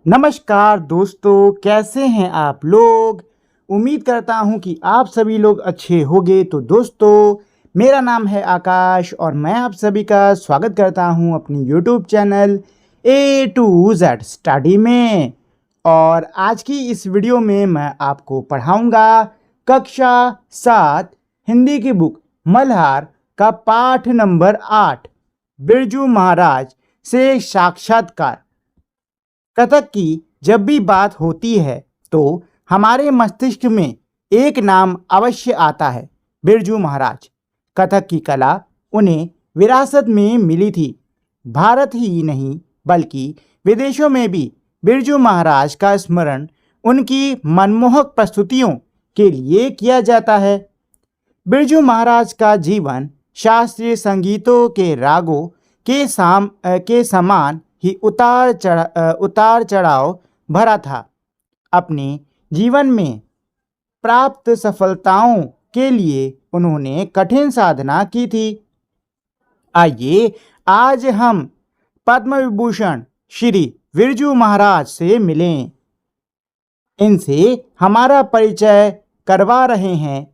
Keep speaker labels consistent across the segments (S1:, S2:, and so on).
S1: नमस्कार दोस्तों, कैसे हैं आप लोग। उम्मीद करता हूं कि आप सभी लोग अच्छे होंगे। तो दोस्तों, मेरा नाम है आकाश और मैं आप सभी का स्वागत करता हूं अपनी YouTube channel A to Z study में। और आज की इस वीडियो में मैं आपको पढ़ाऊंगा कक्षा 7 हिंदी की बुक मल्हार का पाठ नंबर 8 बिरजू महाराज से साक्षात्कार। कथक की जब भी बात होती है तो हमारे मस्तिष्क में एक नाम अवश्य आता है, बिरजू महाराज। कथक की कला उन्हें विरासत में मिली थी। भारत ही नहीं बल्कि विदेशों में भी बिरजू महाराज का स्मरण उनकी मनमोहक प्रस्तुतियों के लिए किया जाता है। बिरजू महाराज का जीवन शास्त्रीय संगीतों के रागों के समान ही उतार चढ़ाव भरा था। अपने जीवन में प्राप्त सफलताओं के लिए उन्होंने कठिन साधना की थी। आइए आज हम पद्म विभूषण श्री बिरजू महाराज से मिलें। इनसे हमारा परिचय करवा रहे हैं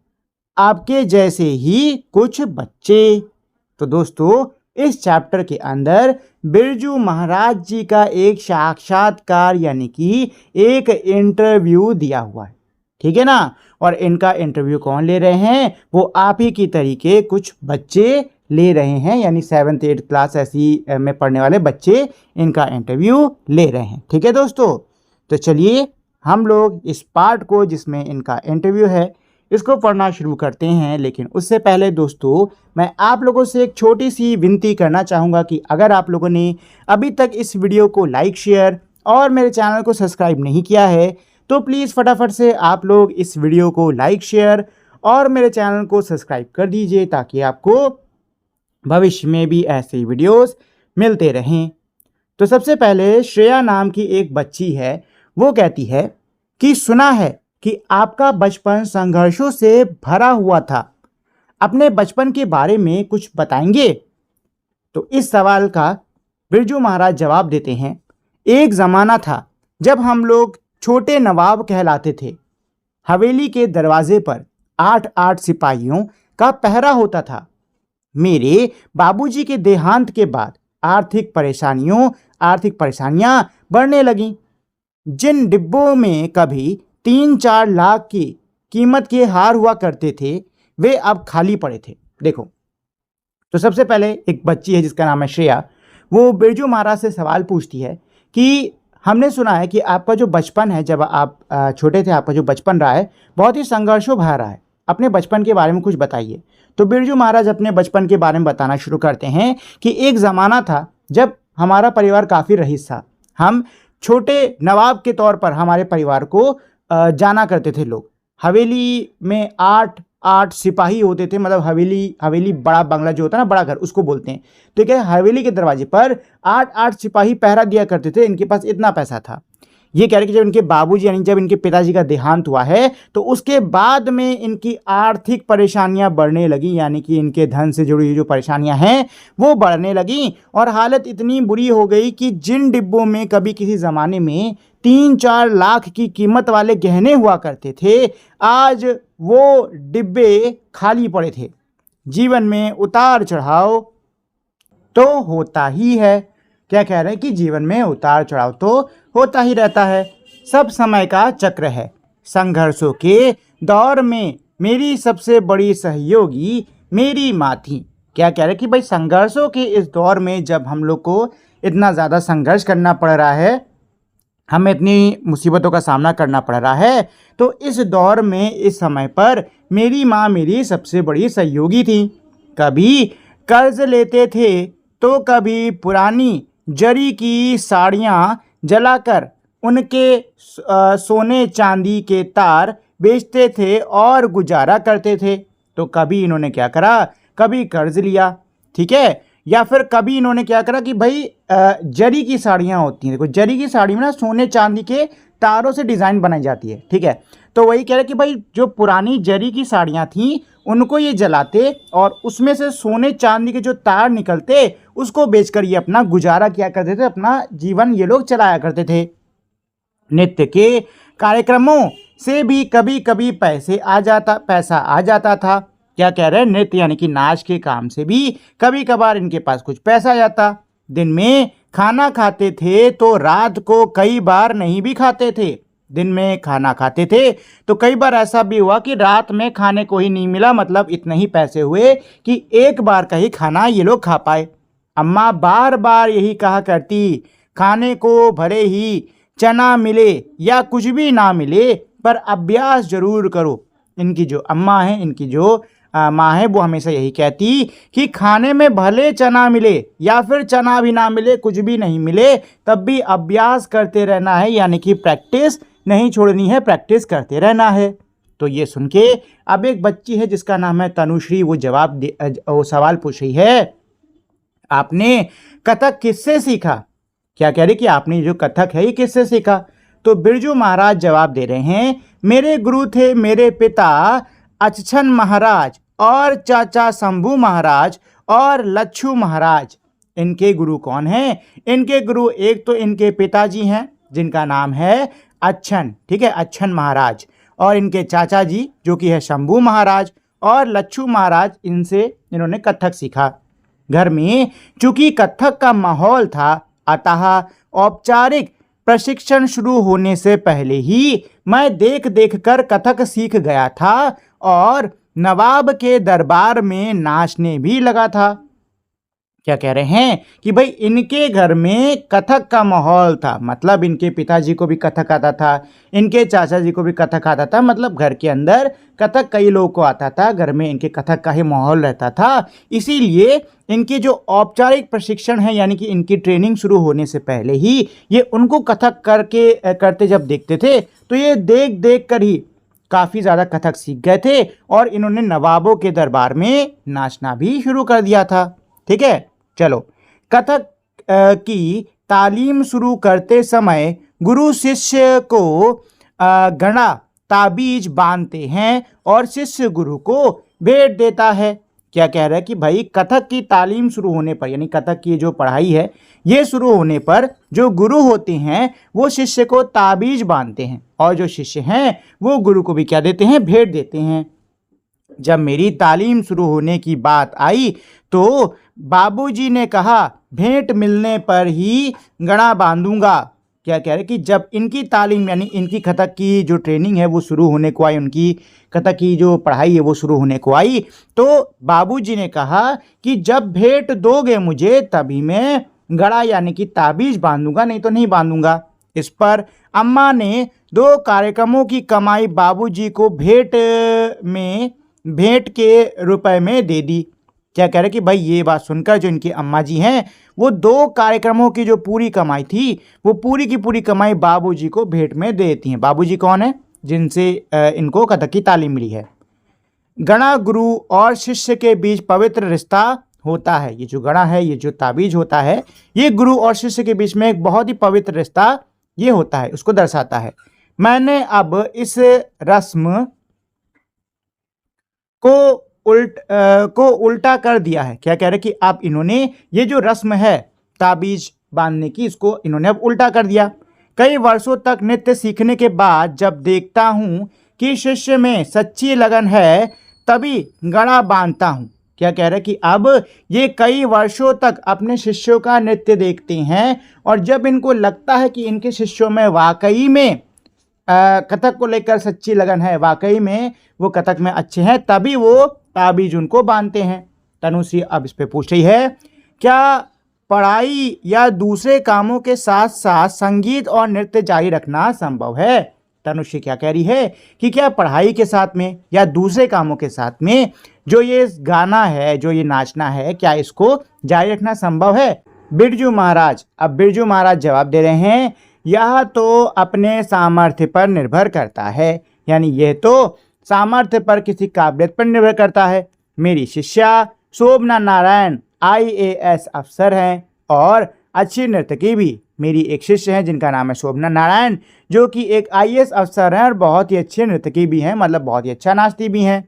S1: आपके जैसे ही कुछ बच्चे। तो दोस्तों, इस चैप्टर के अंदर बिरजू महाराज जी का एक साक्षात्कार यानी कि एक इंटरव्यू दिया हुआ है, ठीक है ना। और इनका इंटरव्यू कौन ले रहे हैं? वो आप ही की तरीके कुछ बच्चे ले रहे हैं, यानी 7th 8th क्लास ऐसी में पढ़ने वाले बच्चे इनका इंटरव्यू ले रहे हैं, ठीक है दोस्तों। तो चलिए हम लोग इस पार्ट को जिसमें इनका इंटरव्यू है इसको पढ़ना शुरू करते हैं। लेकिन उससे पहले दोस्तों, मैं आप लोगों से एक छोटी सी विनती करना चाहूँगा कि अगर आप लोगों ने अभी तक इस वीडियो को लाइक शेयर और मेरे चैनल को सब्सक्राइब नहीं किया है तो प्लीज़ फटाफट से आप लोग इस वीडियो को लाइक शेयर और मेरे चैनल को सब्सक्राइब कर दीजिए ताकि आपको भविष्य में भी ऐसे वीडियोस मिलते रहें। तो सबसे पहले श्रेया नाम की एक बच्ची है, वो कहती है कि सुना है कि आपका बचपन संघर्षों से भरा हुआ था। अपने बचपन के बारे में कुछ बताएंगे? तो इस सवाल का बिरजू महाराज जवाब देते हैं, एक ज़माना था जब हम लोग छोटे नवाब कहलाते थे। हवेली के दरवाजे पर 8-8 सिपाहियों का पहरा होता था। मेरे बाबूजी के देहांत के बाद आर्थिक परेशानियां बढ़ने लगीं। जिन डिब्बों में कभी 3-4 लाख की कीमत के हार हुआ करते थे वे अब खाली पड़े थे। देखो, तो सबसे पहले एक बच्ची है जिसका नाम है श्रेया, वो बिरजू महाराज से सवाल पूछती है कि हमने सुना है कि आपका जो बचपन है, जब आप छोटे थे, आपका जो बचपन रहा है बहुत ही संघर्षों भरा रहा है। अपने बचपन के बारे में कुछ बताइए। तो बिरजू महाराज अपने बचपन के बारे में बताना शुरू करते हैं कि एक ज़माना था जब हमारा परिवार काफ़ी रईस था। हम छोटे नवाब के तौर पर हमारे परिवार को जाना करते थे लोग। हवेली में 8-8 सिपाही होते थे, मतलब हवेली बड़ा बंगला जो होता है ना, बड़ा घर, उसको बोलते हैं। तो क्या हवेली के दरवाजे पर 8-8 सिपाही पहरा दिया करते थे। इनके पास इतना पैसा था। ये कह रहे कि जब इनके बाबूजी यानी जब इनके पिताजी का देहांत हुआ है तो उसके बाद में इनकी आर्थिक परेशानियां बढ़ने लगी, यानी कि इनके धन से जुड़ी जो परेशानियां हैं वो बढ़ने लगी। और हालत इतनी बुरी हो गई कि जिन डिब्बों में कभी किसी ज़माने में 3-4 लाख की कीमत वाले गहने हुआ करते थे, आज वो डिब्बे खाली पड़े थे। जीवन में उतार चढ़ाव तो होता ही है। क्या कह रहे हैं कि जीवन में उतार चढ़ाव तो होता ही रहता है, सब समय का चक्र है। संघर्षों के दौर में मेरी सबसे बड़ी सहयोगी मेरी माँ थी। क्या कह रहे हैं कि भाई संघर्षों के इस दौर में जब हम लोग को इतना ज़्यादा संघर्ष करना पड़ रहा है, हमें इतनी मुसीबतों का सामना करना पड़ रहा है, तो इस दौर में इस समय पर मेरी माँ मेरी सबसे बड़ी सहयोगी थी। कभी कर्ज लेते थे तो कभी पुरानी जरी की साड़ियाँ जलाकर उनके सोने चांदी के तार बेचते थे और गुजारा करते थे। तो कभी इन्होंने क्या करा, कभी कर्ज लिया, ठीक है, या फिर कभी इन्होंने क्या करा कि भाई जरी की साड़ियाँ होती हैं। देखो, जरी की साड़ी में ना सोने चांदी के तारों से डिज़ाइन बनाई जाती है, ठीक है। तो वही कह रहे कि भाई जो पुरानी जरी की साड़ियाँ थीं उनको ये जलाते और उसमें से सोने चांदी के जो तार निकलते उसको बेचकर ये अपना गुजारा किया करते थे, अपना जीवन ये लोग चलाया करते थे। नृत्य के कार्यक्रमों से भी कभी कभी पैसा आ जाता था। क्या कह रहे हैं, नृत्य यानी कि नाच के काम से भी कभी कभार इनके पास कुछ पैसा आ जाता। दिन में खाना खाते थे तो रात को कई बार नहीं भी खाते थे। दिन में खाना खाते थे तो कई बार ऐसा भी हुआ कि रात में खाने को ही नहीं मिला, मतलब इतने ही पैसे हुए कि एक बार का ही खाना ये लोग खा पाए। अम्मा बार बार यही कहा करती, खाने को भले ही चना मिले या कुछ भी ना मिले पर अभ्यास जरूर करो। इनकी जो अम्मा है, इनकी जो माँ है, वो हमेशा यही कहती कि खाने में भले चना मिले या फिर चना भी ना मिले, कुछ भी नहीं मिले, तब भी अभ्यास करते रहना है, यानी कि प्रैक्टिस नहीं छोड़नी है, प्रैक्टिस करते रहना है। तो ये सुन के अब एक बच्ची है जिसका नाम है तनुश्री, वो सवाल पूछ रही है, आपने कथक किससे सीखा? क्या कह रही कि आपने जो कथक है ये किससे सीखा? तो बिरजू महाराज जवाब दे रहे हैं, मेरे गुरु थे मेरे पिता अच्छन महाराज और चाचा शंभू महाराज और लच्छू महाराज। इनके गुरु कौन हैं? इनके गुरु एक तो इनके पिताजी हैं जिनका नाम है अच्छन, ठीक है, अच्छन महाराज, और इनके चाचा जी जो कि है शंभू महाराज और लच्छू महाराज, इनसे इन्होंने कथक सीखा। घर में चूंकि कथक का माहौल था, अतः औपचारिक प्रशिक्षण शुरू होने से पहले ही मैं देख देख कर कथक सीख गया था और नवाब के दरबार में नाचने भी लगा था। क्या कह रहे हैं कि भाई इनके घर में कथक का माहौल था, मतलब इनके पिताजी को भी कथक आता था, इनके चाचा जी को भी कथक आता था, मतलब घर के अंदर कथक कई लोगों को आता था, घर में इनके कथक का ही माहौल रहता था। इसीलिए इनके जो औपचारिक प्रशिक्षण है, यानी कि इनकी ट्रेनिंग शुरू होने से पहले ही ये उनको कथक करते जब देखते थे तो ये देख देख कर ही काफ़ी ज़्यादा कथक सीख गए थे और इन्होंने नवाबों के दरबार में नाचना भी शुरू कर दिया था। ठीक है, चलो, कथक की तालीम शुरू करते समय गुरु शिष्य को गणा ताबीज बांधते हैं और शिष्य गुरु को भेंट देता है। क्या कह रहा है कि भाई कथक की तालीम शुरू होने पर, यानी कथक की जो पढ़ाई है ये शुरू होने पर जो गुरु होते हैं वो शिष्य को ताबीज बांधते हैं और जो शिष्य हैं वो गुरु को भी क्या देते हैं, भेंट देते हैं। जब मेरी तालीम शुरू होने की बात आई तो बाबूजी ने कहा भेंट मिलने पर ही गणा बांधूंगा। क्या कह रहे कि जब इनकी तालीम यानी इनकी कथक की जो ट्रेनिंग है वो शुरू होने को आई, उनकी कथक की जो पढ़ाई है वो शुरू होने को आई, तो बाबूजी ने कहा कि जब भेंट दोगे मुझे तभी मैं गड़ा यानी कि ताबीज बांधूंगा, नहीं तो नहीं बांधूंगा। इस पर अम्मा ने 2 कार्यक्रमों की कमाई बाबूजी को भेंट के रुपए में दे दी। क्या कह रहे कि भाई ये बात सुनकर जो इनकी अम्मा जी हैं वो 2 कार्यक्रमों की जो पूरी कमाई थी वो पूरी की पूरी कमाई बाबूजी को भेंट में दे देती हैं। बाबूजी कौन है? जिनसे इनको कथक की तालीम मिली है। गणा गुरु और शिष्य के बीच पवित्र रिश्ता होता है। ये जो गणा है, ये जो ताबीज होता है, ये गुरु और शिष्य के बीच में एक बहुत ही पवित्र रिश्ता ये होता है, उसको दर्शाता है। मैंने अब इस रस्म को उल्टा कर दिया है। क्या कह रहे कि अब इन्होंने ये जो रस्म है ताबीज बांधने की, इसको इन्होंने अब उल्टा कर दिया। कई वर्षों तक नृत्य सीखने के बाद जब देखता हूँ कि शिष्य में सच्ची लगन है तभी गणा बांधता हूँ। क्या कह रहे कि अब ये कई वर्षों तक अपने शिष्यों का नृत्य देखते हैं और जब इनको लगता है कि इनके शिष्यों में वाकई में कथक को लेकर सच्ची लगन है, वाकई में वो कथक में अच्छे हैं, तभी वो ताबीज उनको बांधते हैं। तनुश्री अब इस पे पूछ रही है, क्या पढ़ाई या दूसरे कामों के साथ साथ संगीत और नृत्य जारी रखना संभव है? तनुश्री क्या कह रही है कि क्या पढ़ाई के साथ में या दूसरे कामों के साथ में जो ये गाना है, जो ये नाचना है, क्या इसको जारी रखना संभव है? बिरजू महाराज जवाब दे रहे हैं, यह तो अपने सामर्थ्य पर निर्भर करता है, यानी यह तो सामर्थ्य पर, किसी काबिलियत पर निर्भर करता है। मेरी शिष्या शोभना नारायण IAS अफसर हैं और अच्छी नर्तकी भी। मेरी एक शिष्य है जिनका नाम है शोभना नारायण, जो कि एक IAS अफसर हैं और बहुत ही अच्छी नर्तकी भी हैं, मतलब बहुत ही अच्छा नाचती भी हैं।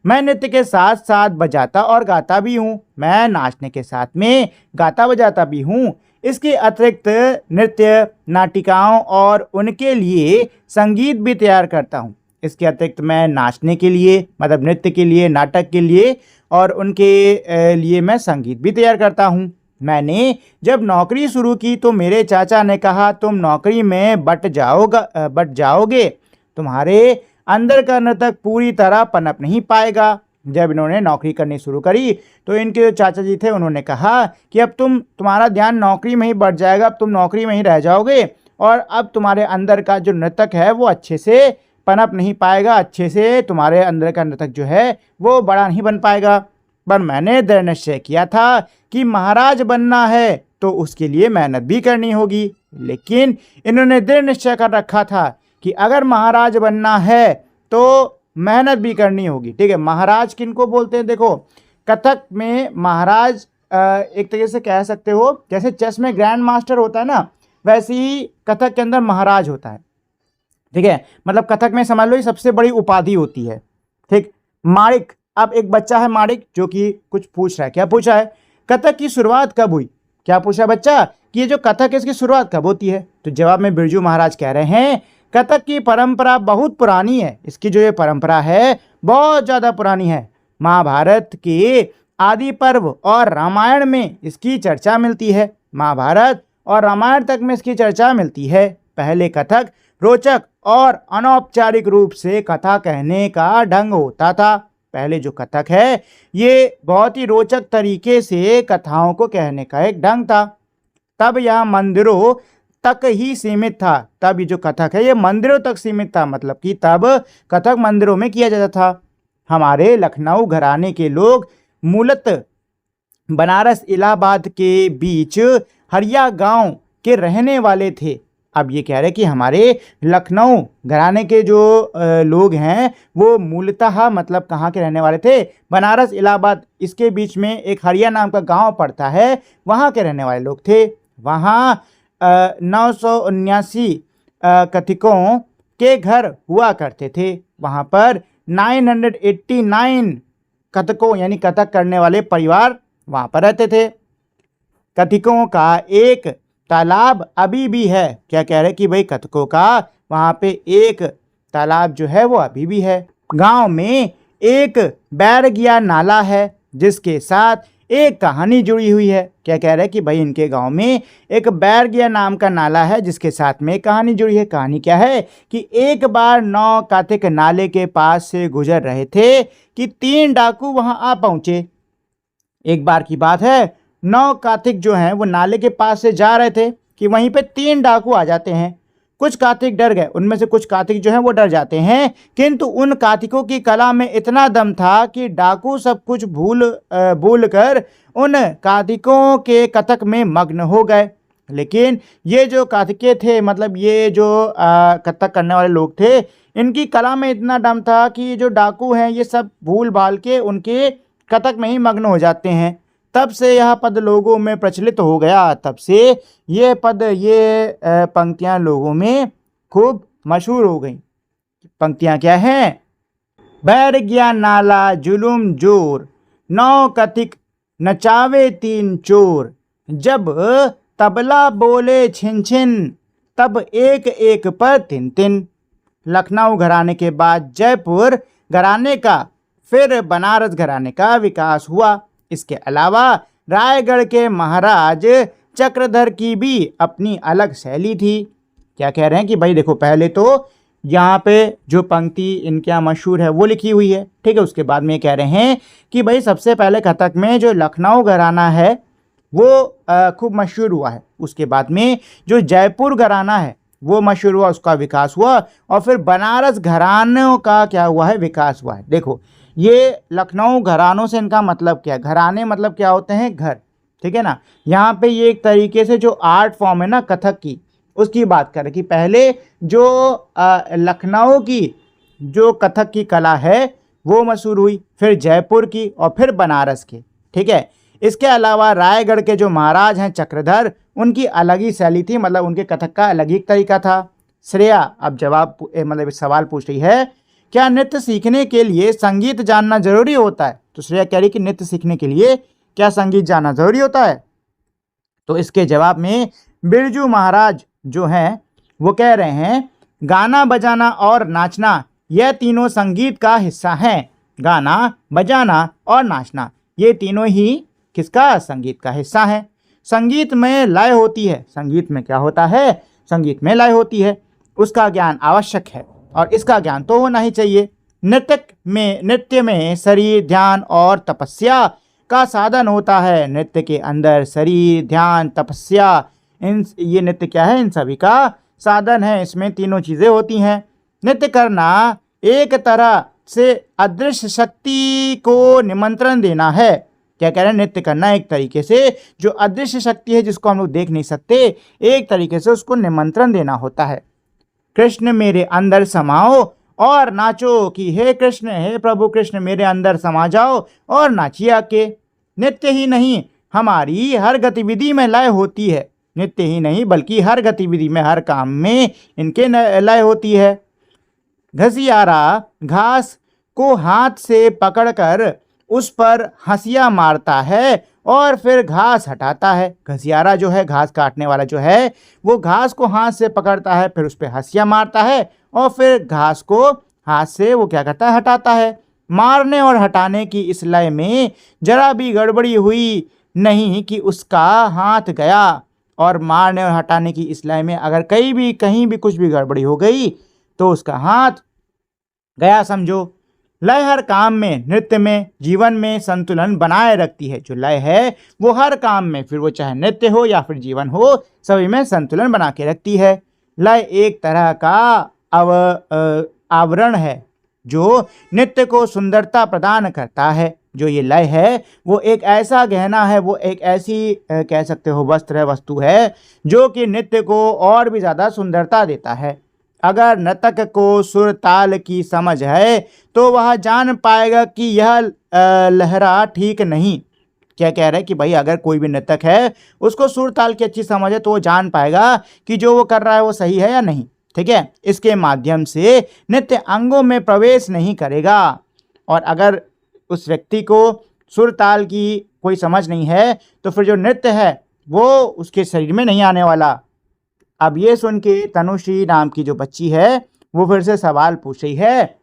S1: मैं नृत्य के साथ साथ बजाता और गाता भी हूँ। मैं नाचने के साथ में गाता बजाता भी हूँ। इसके अतिरिक्त नृत्य, नाटिकाओं और उनके लिए संगीत भी तैयार करता हूँ। इसके अतिरिक्त मैं नाचने के लिए, मतलब नृत्य के लिए, नाटक के लिए और उनके लिए मैं संगीत भी तैयार करता हूँ। मैंने जब नौकरी शुरू की तो मेरे चाचा ने कहा, तुम नौकरी में बट जाओगे, तुम्हारे अंदर का नर्तक पूरी तरह पनप नहीं पाएगा। जब इन्होंने नौकरी करनी शुरू करी तो इनके जो चाचा जी थे उन्होंने कहा कि अब तुम्हारा ध्यान नौकरी में ही बढ़ जाएगा, अब तुम नौकरी में ही रह जाओगे और अब तुम्हारे अंदर का जो नर्तक है वो अच्छे से पनप नहीं पाएगा, अच्छे से तुम्हारे अंदर का नर्तक जो है वो बड़ा नहीं बन पाएगा। पर मैंने दृढ़ निश्चय किया था कि महाराज बनना है तो उसके लिए मेहनत भी करनी होगी। लेकिन इन्होंने दृढ़ निश्चय कर रखा था कि अगर महाराज बनना है तो मेहनत भी करनी होगी। ठीक है, महाराज किनको बोलते हैं? देखो, कथक में महाराज एक तरीके से कह सकते हो, जैसे चेस में ग्रैंड मास्टर होता है ना, वैसे ही कथक के अंदर महाराज होता है। ठीक है, मतलब कथक में समझ लो ये सबसे बड़ी उपाधि होती है। ठीक, माणिक, अब एक बच्चा है माणिक जो कि कुछ पूछ रहा है। क्या पूछा है? कथक की शुरुआत कब हुई? क्या पूछा बच्चा कि ये जो कथक है इसकी शुरुआत कब होती है? तो जवाब में बिरजू महाराज कह रहे हैं, कथक की परंपरा बहुत पुरानी है। इसकी जो ये परंपरा है बहुत ज़्यादा पुरानी है। महाभारत के आदि पर्व और रामायण में इसकी चर्चा मिलती है। महाभारत और रामायण तक में इसकी चर्चा मिलती है। पहले कथक रोचक और अनौपचारिक रूप से कथा कहने का ढंग होता था। पहले जो कथक है ये बहुत ही रोचक तरीके से कथाओं को कहने का एक ढंग था। तब यह मंदिरों तक ही सीमित था। तब ये जो कथक है ये मंदिरों तक सीमित था, मतलब कि तब कथक मंदिरों में किया जाता था। हमारे लखनऊ घराने के लोग मूलतः बनारस इलाहाबाद के बीच हरिया गांव के रहने वाले थे। अब ये कह रहे कि हमारे लखनऊ घराने के जो लोग हैं वो मूलतः मतलब कहाँ के रहने वाले थे? बनारस इलाहाबाद, इसके बीच में एक हरिया नाम का गांव पड़ता है, वहाँ के रहने वाले लोग थे। वहाँ 979 कथिकों के घर हुआ करते थे। वहाँ पर 989 कथकों यानी कथक करने वाले परिवार वहाँ पर रहते थे। कथिकों का एक तालाब अभी भी है। क्या कह रहे कि भाई कथकों का वहाँ पे एक तालाब जो है वो अभी भी है। गांव में एक बैरगिया नाला है जिसके साथ एक कहानी जुड़ी हुई है। क्या कह रहे हैं कि भाई इनके गांव में एक बैरगिया नाम का नाला है जिसके साथ में कहानी जुड़ी है। कहानी क्या है कि एक बार 9 कार्तिक नाले के पास से गुजर रहे थे कि 3 डाकू वहां आ पहुंचे। एक बार की बात है, 9 कार्तिक जो हैं वो नाले के पास से जा रहे थे कि वहीं पे 3 डाकू आ जाते हैं। कुछ कार्तिक डर गए, उनमें से कुछ कार्तिक जो हैं वो डर जाते हैं, किंतु उन कार्तिकों की कला में इतना दम था कि डाकू सब कुछ भूल कर उन कार्तिकों के कथक में मग्न हो गए। लेकिन ये जो कार्तिकेय थे, मतलब ये जो कथक करने वाले लोग थे, इनकी कला में इतना दम था कि जो डाकू हैं ये सब भूल भाल के उनके कथक में ही मग्न हो जाते हैं। तब से यह पद लोगों में प्रचलित हो गया। तब से ये पंक्तियां लोगों में खूब मशहूर हो गई। पंक्तियां क्या हैं? बैरगिया नाला जुलुम जोर, 9 कथिक नचावे 3 चोर, जब तबला बोले छिन छिन, तब एक एक पर 3 3। लखनऊ घराने के बाद जयपुर घराने का, फिर बनारस घराने का विकास हुआ। इसके अलावा रायगढ़ के महाराज चक्रधर की भी अपनी अलग शैली थी। क्या कह रहे हैं कि भाई देखो, पहले तो यहाँ पे जो पंक्ति इनके यहाँ मशहूर है वो लिखी हुई है। ठीक है, उसके बाद में कह रहे हैं कि भाई सबसे पहले कथक में जो लखनऊ घराना है वो खूब मशहूर हुआ है। उसके बाद में जो जयपुर घराना है वो मशहूर हुआ, उसका विकास हुआ, और फिर बनारस घरानों का क्या हुआ है? विकास हुआ है। देखो, ये लखनऊ घरानों से इनका मतलब क्या है? घराने मतलब क्या होते हैं? घर। ठीक है ना। यहाँ पे ये एक तरीके से जो आर्ट फॉर्म है ना कथक की, उसकी बात करें कि पहले जो लखनऊ की जो कथक की कला है वो मशहूर हुई, फिर जयपुर की और फिर बनारस की। ठीक है, इसके अलावा रायगढ़ के जो महाराज हैं चक्रधर, उनकी अलग ही शैली थी, मतलब उनके कथक का अलग ही तरीका था। श्रेया अब जवाब मतलब सवाल पूछ रही है, क्या नृत्य सीखने के लिए संगीत जानना जरूरी होता है? तो श्रेया कह रही कि नृत्य सीखने के लिए क्या संगीत जानना जरूरी होता है? तो इसके जवाब में बिरजू महाराज जो हैं वो कह रहे हैं गाना बजाना और नाचना यह तीनों संगीत का हिस्सा हैं। गाना बजाना और नाचना ये तीनों ही किसका? संगीत का हिस्सा है। संगीत में लय होती है। संगीत में क्या होता है? संगीत में लय होती है। उसका ज्ञान आवश्यक है और इसका ज्ञान तो होना ही चाहिए। नृत्य में शरीर, ध्यान और तपस्या का साधन होता है। नृत्य के अंदर शरीर, ध्यान, तपस्या, ये नृत्य क्या है? इन सभी का साधन है। इसमें तीनों चीज़ें होती हैं। नृत्य करना एक तरह से अदृश्य शक्ति को निमंत्रण देना है। क्या कह रहे हैं? नृत्य करना एक तरीके से जो अदृश्य शक्ति है जिसको हम लोग देख नहीं सकते, एक तरीके से उसको निमंत्रण देना होता है। कृष्ण मेरे अंदर समाओ और नाचो, कि हे कृष्ण, हे प्रभु कृष्ण मेरे अंदर समा जाओ और नाचिए आके। नृत्य ही नहीं हमारी हर गतिविधि में लय होती है। नृत्य ही नहीं बल्कि हर गतिविधि में, हर काम में इनके लय होती है। घसियारा घास को हाथ से पकड़कर उस पर हंसिया मारता है और फिर घास हटाता है। घसियारा जो है, घास काटने वाला जो है, वो घास को हाथ से पकड़ता है, फिर उस पर हंसिया मारता है और फिर घास को हाथ से वो क्या करता है? हटाता है। मारने और हटाने की इस लय में जरा भी गड़बड़ी हुई नहीं कि उसका हाथ गया। और मारने और हटाने की इस लय में अगर कहीं भी कुछ भी गड़बड़ी हो गई तो उसका हाथ गया समझो। लय हर काम में, नृत्य में, जीवन में संतुलन बनाए रखती है। जो लय है वो हर काम में, फिर वो चाहे नृत्य हो या फिर जीवन हो, सभी में संतुलन बना के रखती है। लय एक तरह का आवरण है जो नृत्य को सुंदरता प्रदान करता है। जो ये लय है वो एक ऐसा गहना है, वो एक ऐसी कह सकते हो वस्त्र है, वस्तु है जो कि नृत्य को और भी ज़्यादा सुंदरता देता है। अगर नर्तक को सुर ताल की समझ है तो वह जान पाएगा कि यह लहरा ठीक नहीं। क्या कह रहे हैं कि भाई अगर कोई भी नर्तक है उसको सुर ताल की अच्छी समझ है तो वो जान पाएगा कि जो वो कर रहा है वो सही है या नहीं। ठीक है, इसके माध्यम से नृत्य अंगों में प्रवेश नहीं करेगा। और अगर उस व्यक्ति को सुर ताल की कोई समझ नहीं है तो फिर जो नृत्य है वो उसके शरीर में नहीं आने वाला। अब ये सुन के तनुश्री नाम की जो बच्ची है वो फिर से सवाल पूछ रही है,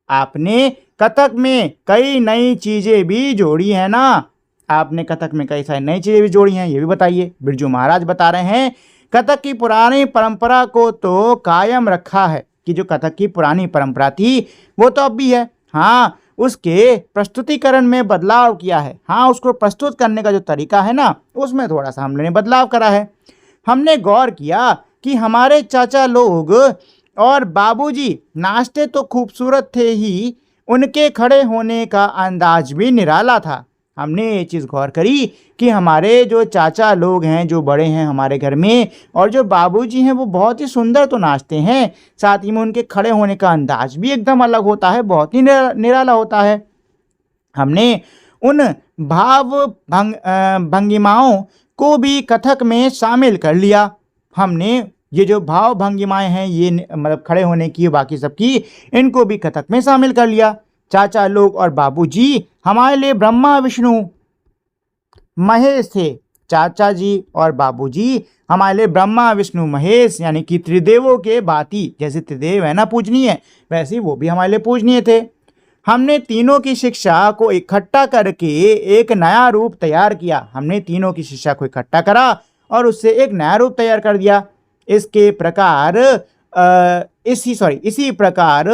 S1: आपने कथक में कई नई चीज़ें भी जोड़ी हैं ना? आपने कथक में कई सारी नई चीज़ें भी जोड़ी हैं, ये भी बताइए। बिरजू महाराज बता रहे हैं कथक की पुरानी परंपरा को तो कायम रखा है, कि जो कथक की पुरानी परंपरा थी वो तो अब भी है। हाँ, उसके प्रस्तुतिकरण में बदलाव किया है। हाँ, उसको प्रस्तुत करने का जो तरीका है ना उसमें थोड़ा सा हमने बदलाव करा है। हमने गौर किया कि हमारे चाचा लोग और बाबूजी नाचते तो खूबसूरत थे ही, उनके खड़े होने का अंदाज भी निराला था। हमने ये चीज़ गौर करी कि हमारे जो चाचा लोग हैं, जो बड़े हैं हमारे घर में, और जो बाबूजी हैं वो बहुत ही सुंदर तो नाचते हैं, साथ ही में उनके खड़े होने का अंदाज भी एकदम अलग होता है, बहुत ही निराला होता है। हमने उन भंगिमाओं को भी कथक में शामिल कर लिया। हमने ये जो भाव भंगिमाएं हैं, ये मतलब खड़े होने की बाकी सबकी, इनको भी कथक में शामिल कर लिया। चाचा लोग और बाबूजी हमारे लिए ब्रह्मा विष्णु महेश थे। चाचा जी और बाबूजी हमारे लिए ब्रह्मा विष्णु महेश यानी कि त्रिदेवों के बाती, जैसे त्रिदेव है ना पूजनीय, वैसे वो भी हमारे लिए पूजनीय थे। हमने तीनों की शिक्षा को इकट्ठा करके एक नया रूप तैयार किया। हमने तीनों की शिक्षा को इकट्ठा करा और उससे एक नया रूप तैयार कर दिया। इसी प्रकार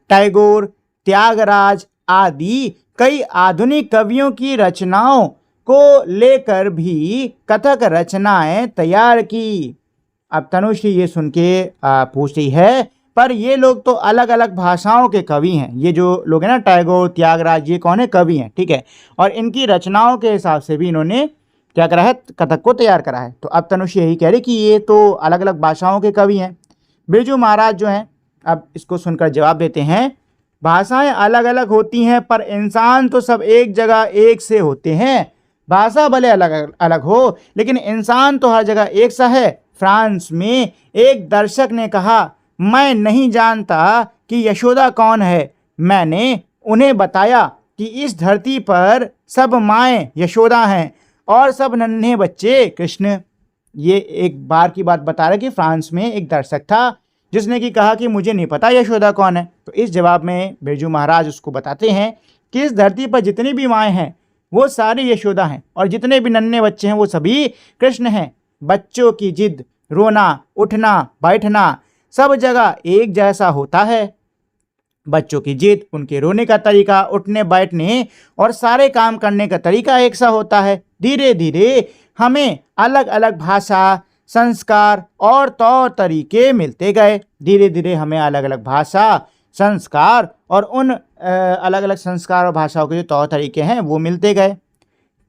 S1: टैगोर, त्यागराज आदि कई आधुनिक कवियों की रचनाओं को लेकर भी कथक रचनाएं तैयार की। अब तनुश्री ये सुन के पूछ रही है, पर ये लोग तो अलग अलग भाषाओं के कवि हैं। ये जो लोग हैं ना, टैगोर, त्यागराज, ये कौन है? कवि हैं, ठीक है। और इनकी रचनाओं के हिसाब से भी इन्होंने क्या करा है? कथक को तैयार करा है। तो अब तनुश्री यही कह रही कि ये तो अलग अलग भाषाओं के कवि हैं। बिरजू महाराज जो हैं अब इसको सुनकर जवाब देते हैं, भाषाएं अलग अलग होती हैं पर इंसान तो सब एक जगह एक से होते हैं। भाषा भले अलग अलग हो लेकिन इंसान तो हर जगह एक सा है। फ्रांस में एक दर्शक ने कहा, मैं नहीं जानता कि यशोदा कौन है। मैंने उन्हें बताया कि इस धरती पर सब माएँ यशोदा हैं। और सब नन्हे बच्चे कृष्ण। ये एक बार की बात बता रहा है कि फ्रांस में एक दर्शक था जिसने कि कहा कि मुझे नहीं पता यशोदा कौन है। तो इस जवाब में बिरजू महाराज उसको बताते हैं कि इस धरती पर जितनी भी माएँ हैं वो सारी यशोदा हैं और जितने भी नन्हे बच्चे हैं वो सभी कृष्ण हैं। बच्चों की जिद, रोना, उठना, बैठना सब जगह एक जैसा होता है। बच्चों की जिद, उनके रोने का तरीका, उठने बैठने और सारे काम करने का तरीका एक सा होता है। धीरे धीरे हमें अलग अलग भाषा, संस्कार और तौर तरीके मिलते गए। धीरे धीरे हमें अलग अलग भाषा, संस्कार और उन अलग अलग संस्कार और भाषाओं के जो तौर तरीके हैं वो मिलते गए।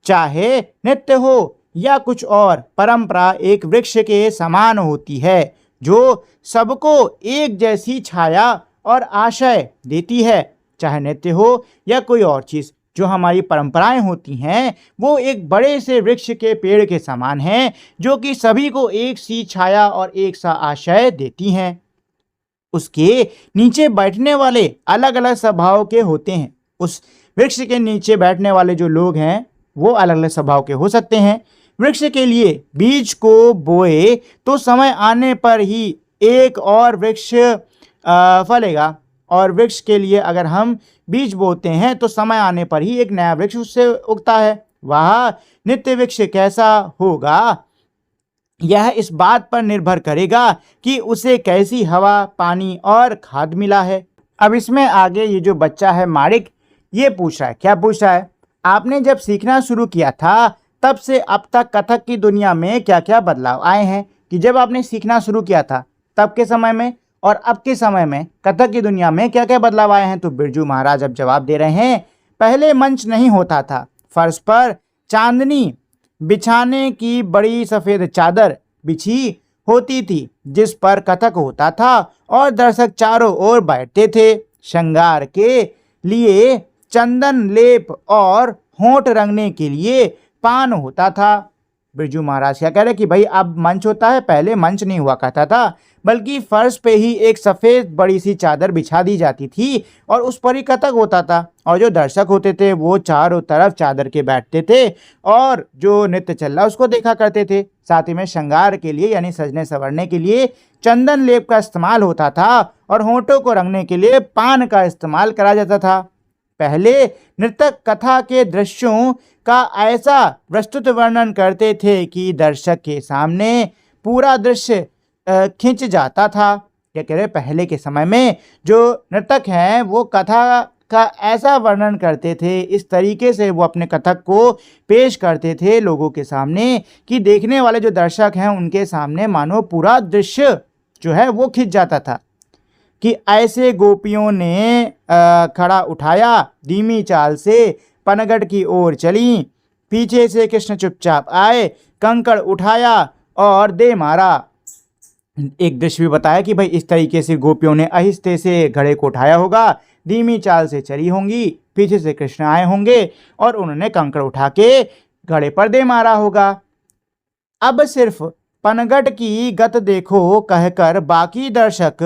S1: चाहे नृत्य हो या कुछ और, परंपरा एक वृक्ष के समान होती है जो सबको एक जैसी छाया और आशय देती है। चाहे नृत्य हो या कोई और चीज़, जो हमारी परंपराएं होती हैं वो एक बड़े से वृक्ष के पेड़ के समान हैं जो कि सभी को एक सी छाया और एक सा आशय देती हैं। उसके नीचे बैठने वाले अलग अलग स्वभाव के होते हैं। उस वृक्ष के नीचे बैठने वाले जो लोग हैं वो अलग अलग स्वभाव के हो सकते हैं। वृक्ष के लिए बीज को बोए तो समय आने पर ही एक और वृक्ष फलेगा, और वृक्ष के लिए अगर हम बीज बोते हैं तो समय आने पर ही एक नया वृक्ष उससे उगता है। वह नित्य वृक्ष कैसा होगा यह इस बात पर निर्भर करेगा कि उसे कैसी हवा, पानी और खाद मिला है। अब इसमें आगे ये जो बच्चा है माणिक, ये पूछ रहा है, क्या पूछ रहा है, आपने जब सीखना शुरू किया था तब से अब तक कथक की दुनिया में क्या क्या बदलाव आए हैं। कि जब आपने सीखना शुरू किया था तब के समय में और अब के समय में कथक की दुनिया में क्या क्या बदलाव आए हैं। तो बिरजू महाराज अब जवाब दे रहे हैं, पहले मंच नहीं होता था, फर्श पर चांदनी बिछाने की बड़ी सफ़ेद चादर बिछी होती थी जिस पर कथक होता था और दर्शक चारों ओर बैठते थे। श्रृंगार के लिए चंदन लेप और होंठ रंगने के लिए पान होता था। बिरजू महाराज क्या कह रहे कि भाई अब मंच होता है, पहले मंच नहीं हुआ करता था बल्कि फर्श पे ही एक सफ़ेद बड़ी सी चादर बिछा दी जाती थी और उस पर ही कथक होता था और जो दर्शक होते थे वो चारों तरफ चादर के बैठते थे और जो नृत्य चल रहा उसको देखा करते थे। साथ ही में श्रृंगार के लिए यानी सजने संवरने के लिए चंदन लेप का इस्तेमाल होता था और होंठों को रंगने के लिए पान का इस्तेमाल करा जाता था। पहले नृतक कथा के दृश्यों का ऐसा विस्तृत वर्णन करते थे कि दर्शक के सामने पूरा दृश्य खिंच जाता था। क्या कह रहे, पहले के समय में जो नृतक हैं वो कथा का ऐसा वर्णन करते थे, इस तरीके से वो अपने कथक को पेश करते थे लोगों के सामने कि देखने वाले जो दर्शक हैं उनके सामने मानो पूरा दृश्य जो है वो खिंच जाता था। कि ऐसे गोपियों ने खड़ा उठाया, धीमी चाल से पनगढ़ की ओर चली, पीछे से कृष्ण चुपचाप आए, कंकड़ उठाया और दे मारा। एक दृश्य भी बताया कि भाई इस तरीके से गोपियों ने आहिस्ते से घड़े को उठाया होगा, धीमी चाल से चली होंगी, पीछे से कृष्ण आए होंगे और उन्होंने कंकड़ उठा के घड़े पर दे मारा होगा। अब सिर्फ पनगढ़ की गत देखो कहकर बाकी दर्शक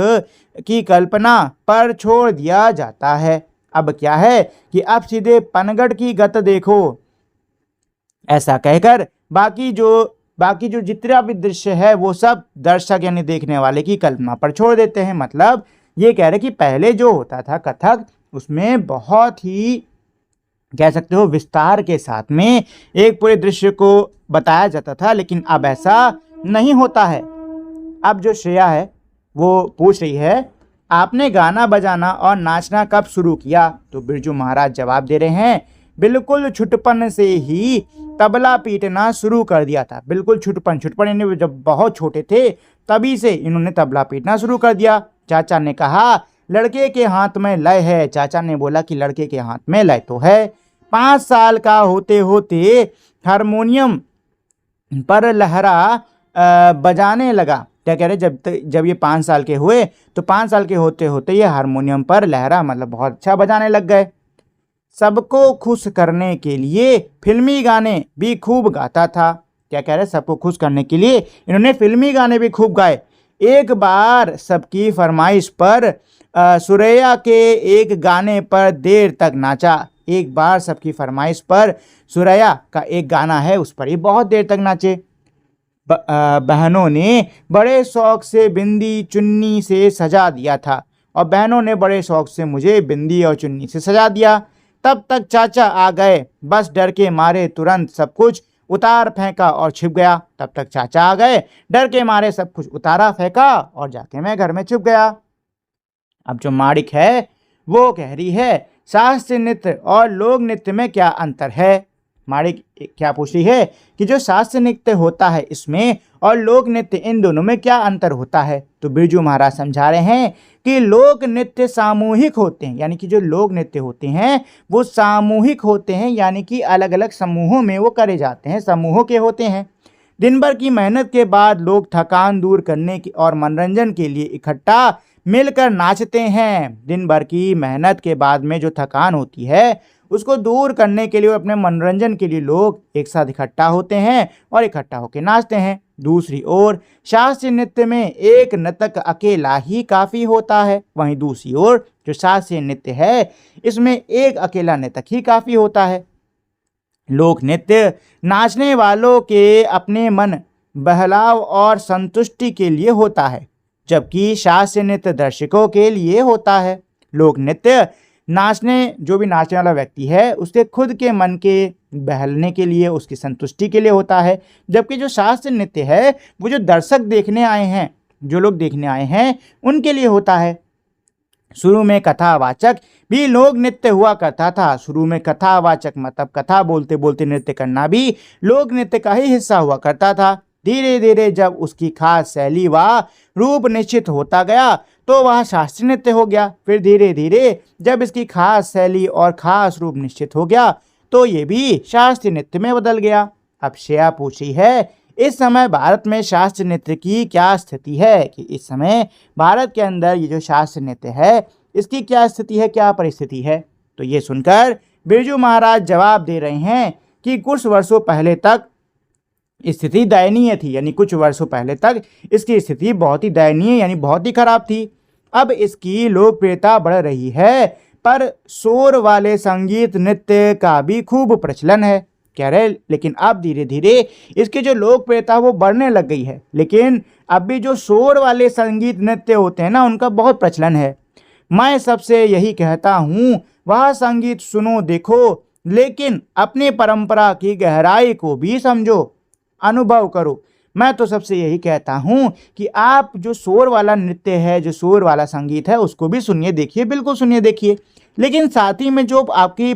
S1: की कल्पना पर छोड़ दिया जाता है। अब क्या है कि अब सीधे पनगढ़ की गत देखो ऐसा कहकर बाकी जो जितना भी दृश्य है वो सब दर्शक यानी देखने वाले की कल्पना पर छोड़ देते हैं। मतलब ये कह रहे कि पहले जो होता था कथक उसमें बहुत ही कह सकते हो विस्तार के साथ में एक पूरे दृश्य को बताया जाता था, लेकिन अब ऐसा नहीं होता है। अब जो श्रेया है वो पूछ रही है, आपने गाना बजाना और नाचना कब शुरू किया। तो बिरजू महाराज जवाब दे रहे हैं, बिल्कुल छुटपन से ही तबला पीटना शुरू कर दिया था। बिल्कुल छुटपन यानी जब बहुत छोटे थे तभी से इन्होंने तबला पीटना शुरू कर दिया। चाचा ने कहा लड़के के हाथ में लय है। चाचा ने बोला कि लड़के के हाथ में लय तो है। 5 साल का होते होते हारमोनियम पर लहरा बजाने लगा। क्या कह रहे, जब ये 5 साल के हुए तो 5 साल के होते होते ये हारमोनियम पर लहरा मतलब बहुत अच्छा बजाने लग गए। सबको खुश करने के लिए फिल्मी गाने भी खूब गाता था। क्या कह रहे, सबको खुश करने के लिए इन्होंने फिल्मी गाने भी खूब गाए। एक बार सबकी फरमाइश पर सुरैया के एक गाने पर देर तक नाचा। एक बार सबकी फरमाइश पर सुरैया का एक गाना है उस पर ही बहुत देर तक नाचे। बहनों ने बड़े शौक से बिंदी चुन्नी से सजा दिया था और बहनों ने बड़े शौक से मुझे बिंदी और चुन्नी से सजा दिया। तब तक चाचा आ गए, बस डर के मारे तुरंत सब कुछ उतार फेंका और छिप गया। तब तक चाचा आ गए, डर के मारे सब कुछ उतारा फेंका और जाके मैं घर में छुप गया। अब जो माड़िक है वो कह रही है शास्त्रीय नृत्य और लोक नृत्य में क्या अंतर है। माड़िक क्या पूछ रही है कि जो शास्त्रीय नृत्य होता है इसमें और लोक नृत्य इन दोनों में क्या अंतर होता है। तो बिरजू महाराज समझा रहे हैं कि लोक नृत्य सामूहिक होते हैं, यानी कि जो लोक नृत्य होते हैं वो सामूहिक होते हैं, यानी कि अलग अलग समूहों में वो करे जाते हैं, समूहों के होते हैं। दिन भर की मेहनत के बाद लोग थकान दूर करने की और मनोरंजन के लिए इकट्ठा मिलकर नाचते हैं। दिन भर की मेहनत के बाद में जो थकान होती है उसको दूर करने के लिए, अपने मनोरंजन के लिए लोग एक साथ इकट्ठा होते हैं और इकट्ठा होकर नाचते हैं। दूसरी ओर शास्त्रीय नृत्य में एक नर्तक अकेला ही काफ़ी होता है, वहीं दूसरी ओर जो शास्त्रीय नृत्य है इसमें एक अकेला नर्तक ही काफ़ी होता है। लोक नृत्य नाचने वालों के अपने मन बहलाव और संतुष्टि के लिए होता है, जबकि शास्त्रीय नृत्य दर्शकों के लिए होता है। लोक नृत्य जो भी नाचने वाला व्यक्ति है उसके खुद के मन के बहलने के लिए, उसकी संतुष्टि के लिए होता है, जबकि जो शास्त्रीय नृत्य है वो जो दर्शक देखने आए हैं, जो लोग देखने आए हैं उनके लिए होता है। शुरू में कथावाचक भी लोक नृत्य हुआ करता था। शुरू में कथावाचक मतलब कथा बोलते बोलते नृत्य करना भी लोक नृत्य का ही हिस्सा हुआ करता था। धीरे धीरे जब उसकी खास शैली व रूप निश्चित होता गया तो वह शास्त्रीय नृत्य हो गया। फिर धीरे धीरे जब इसकी खास शैली और खास रूप निश्चित हो गया तो ये भी शास्त्रीय नृत्य में बदल गया। अब श्रेया पूछी है इस समय भारत में शास्त्रीय नृत्य की क्या स्थिति है, कि इस समय भारत के अंदर ये जो शास्त्रीय नृत्य है इसकी क्या स्थिति है, क्या परिस्थिति है। तो ये सुनकर बिरजू महाराज जवाब दे रहे हैं कि कुछ वर्षों पहले तक स्थिति दयनीय थी, यानी कुछ वर्षों पहले तक इसकी स्थिति बहुत ही दयनीय यानी बहुत ही खराब थी। अब इसकी लोकप्रियता बढ़ रही है, पर शोर वाले संगीत नृत्य का भी खूब प्रचलन है कह रहे, लेकिन अब धीरे धीरे इसकी जो लोकप्रियता वो बढ़ने लग गई है, लेकिन अब भी जो शोर वाले संगीत नृत्य होते हैं ना उनका बहुत प्रचलन है। मैं सबसे यही कहता हूँ वह संगीत सुनो देखो, लेकिन अपनी परंपरा की गहराई को भी समझो, अनुभव करो। मैं तो सबसे यही कहता हूँ कि आप जो शोर वाला नृत्य है, जो शोर वाला संगीत है उसको भी सुनिए देखिए, बिल्कुल सुनिए देखिए, लेकिन साथ ही में जो आपकी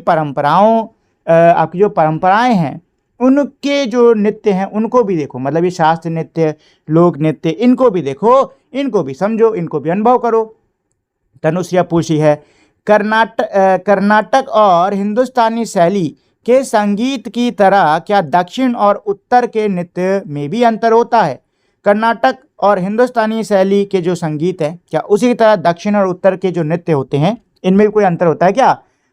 S1: परंपराएं हैं उनके जो नृत्य हैं उनको भी देखो, मतलब ये शास्त्रीय नृत्य, लोक नृत्य, इनको भी देखो, इनको भी समझो, इनको भी अनुभव करो। तनुश्रिया पूछी है कर्नाटक और हिंदुस्तानी शैली के संगीत की तरह क्या दक्षिण और उत्तर के नृत्य में भी अंतर होता है। कर्नाटक और हिंदुस्तानी शैली के जो संगीत है क्या उसी तरह दक्षिण और उत्तर के जो नृत्य होते हैं इनमें भी कोई अंतर होता है क्या।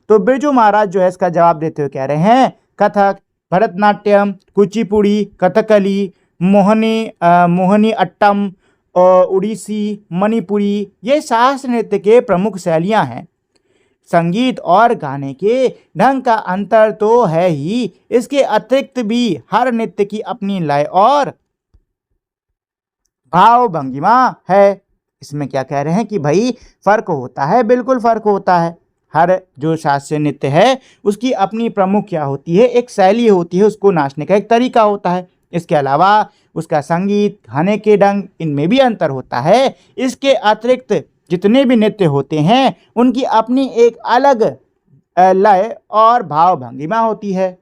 S1: तो बिरजू महाराज जो है इसका जवाब देते हुए कह रहे हैं कथक, भरतनाट्यम, कुचिपुड़ी, कथकली, मोहिनी अट्टम, उड़ीसी, मणिपुरी ये शास्त्रीय नृत्य के प्रमुख शैलियाँ हैं। संगीत और गाने के ढंग का अंतर तो है ही, इसके अतिरिक्त भी हर नृत्य की अपनी लय और भाव भंगिमा है। इसमें क्या कह रहे हैं कि भाई फर्क होता है, बिल्कुल फर्क होता है। हर जो शास्त्रीय नृत्य है उसकी अपनी प्रमुख क्या होती है, एक शैली होती है, उसको नाचने का एक तरीका होता है। इसके अलावा उसका संगीत, गाने के ढंग, इनमें भी अंतर होता है। इसके अतिरिक्त जितने भी नृत्य होते हैं उनकी अपनी एक अलग लय और भाव भंगिमा होती है।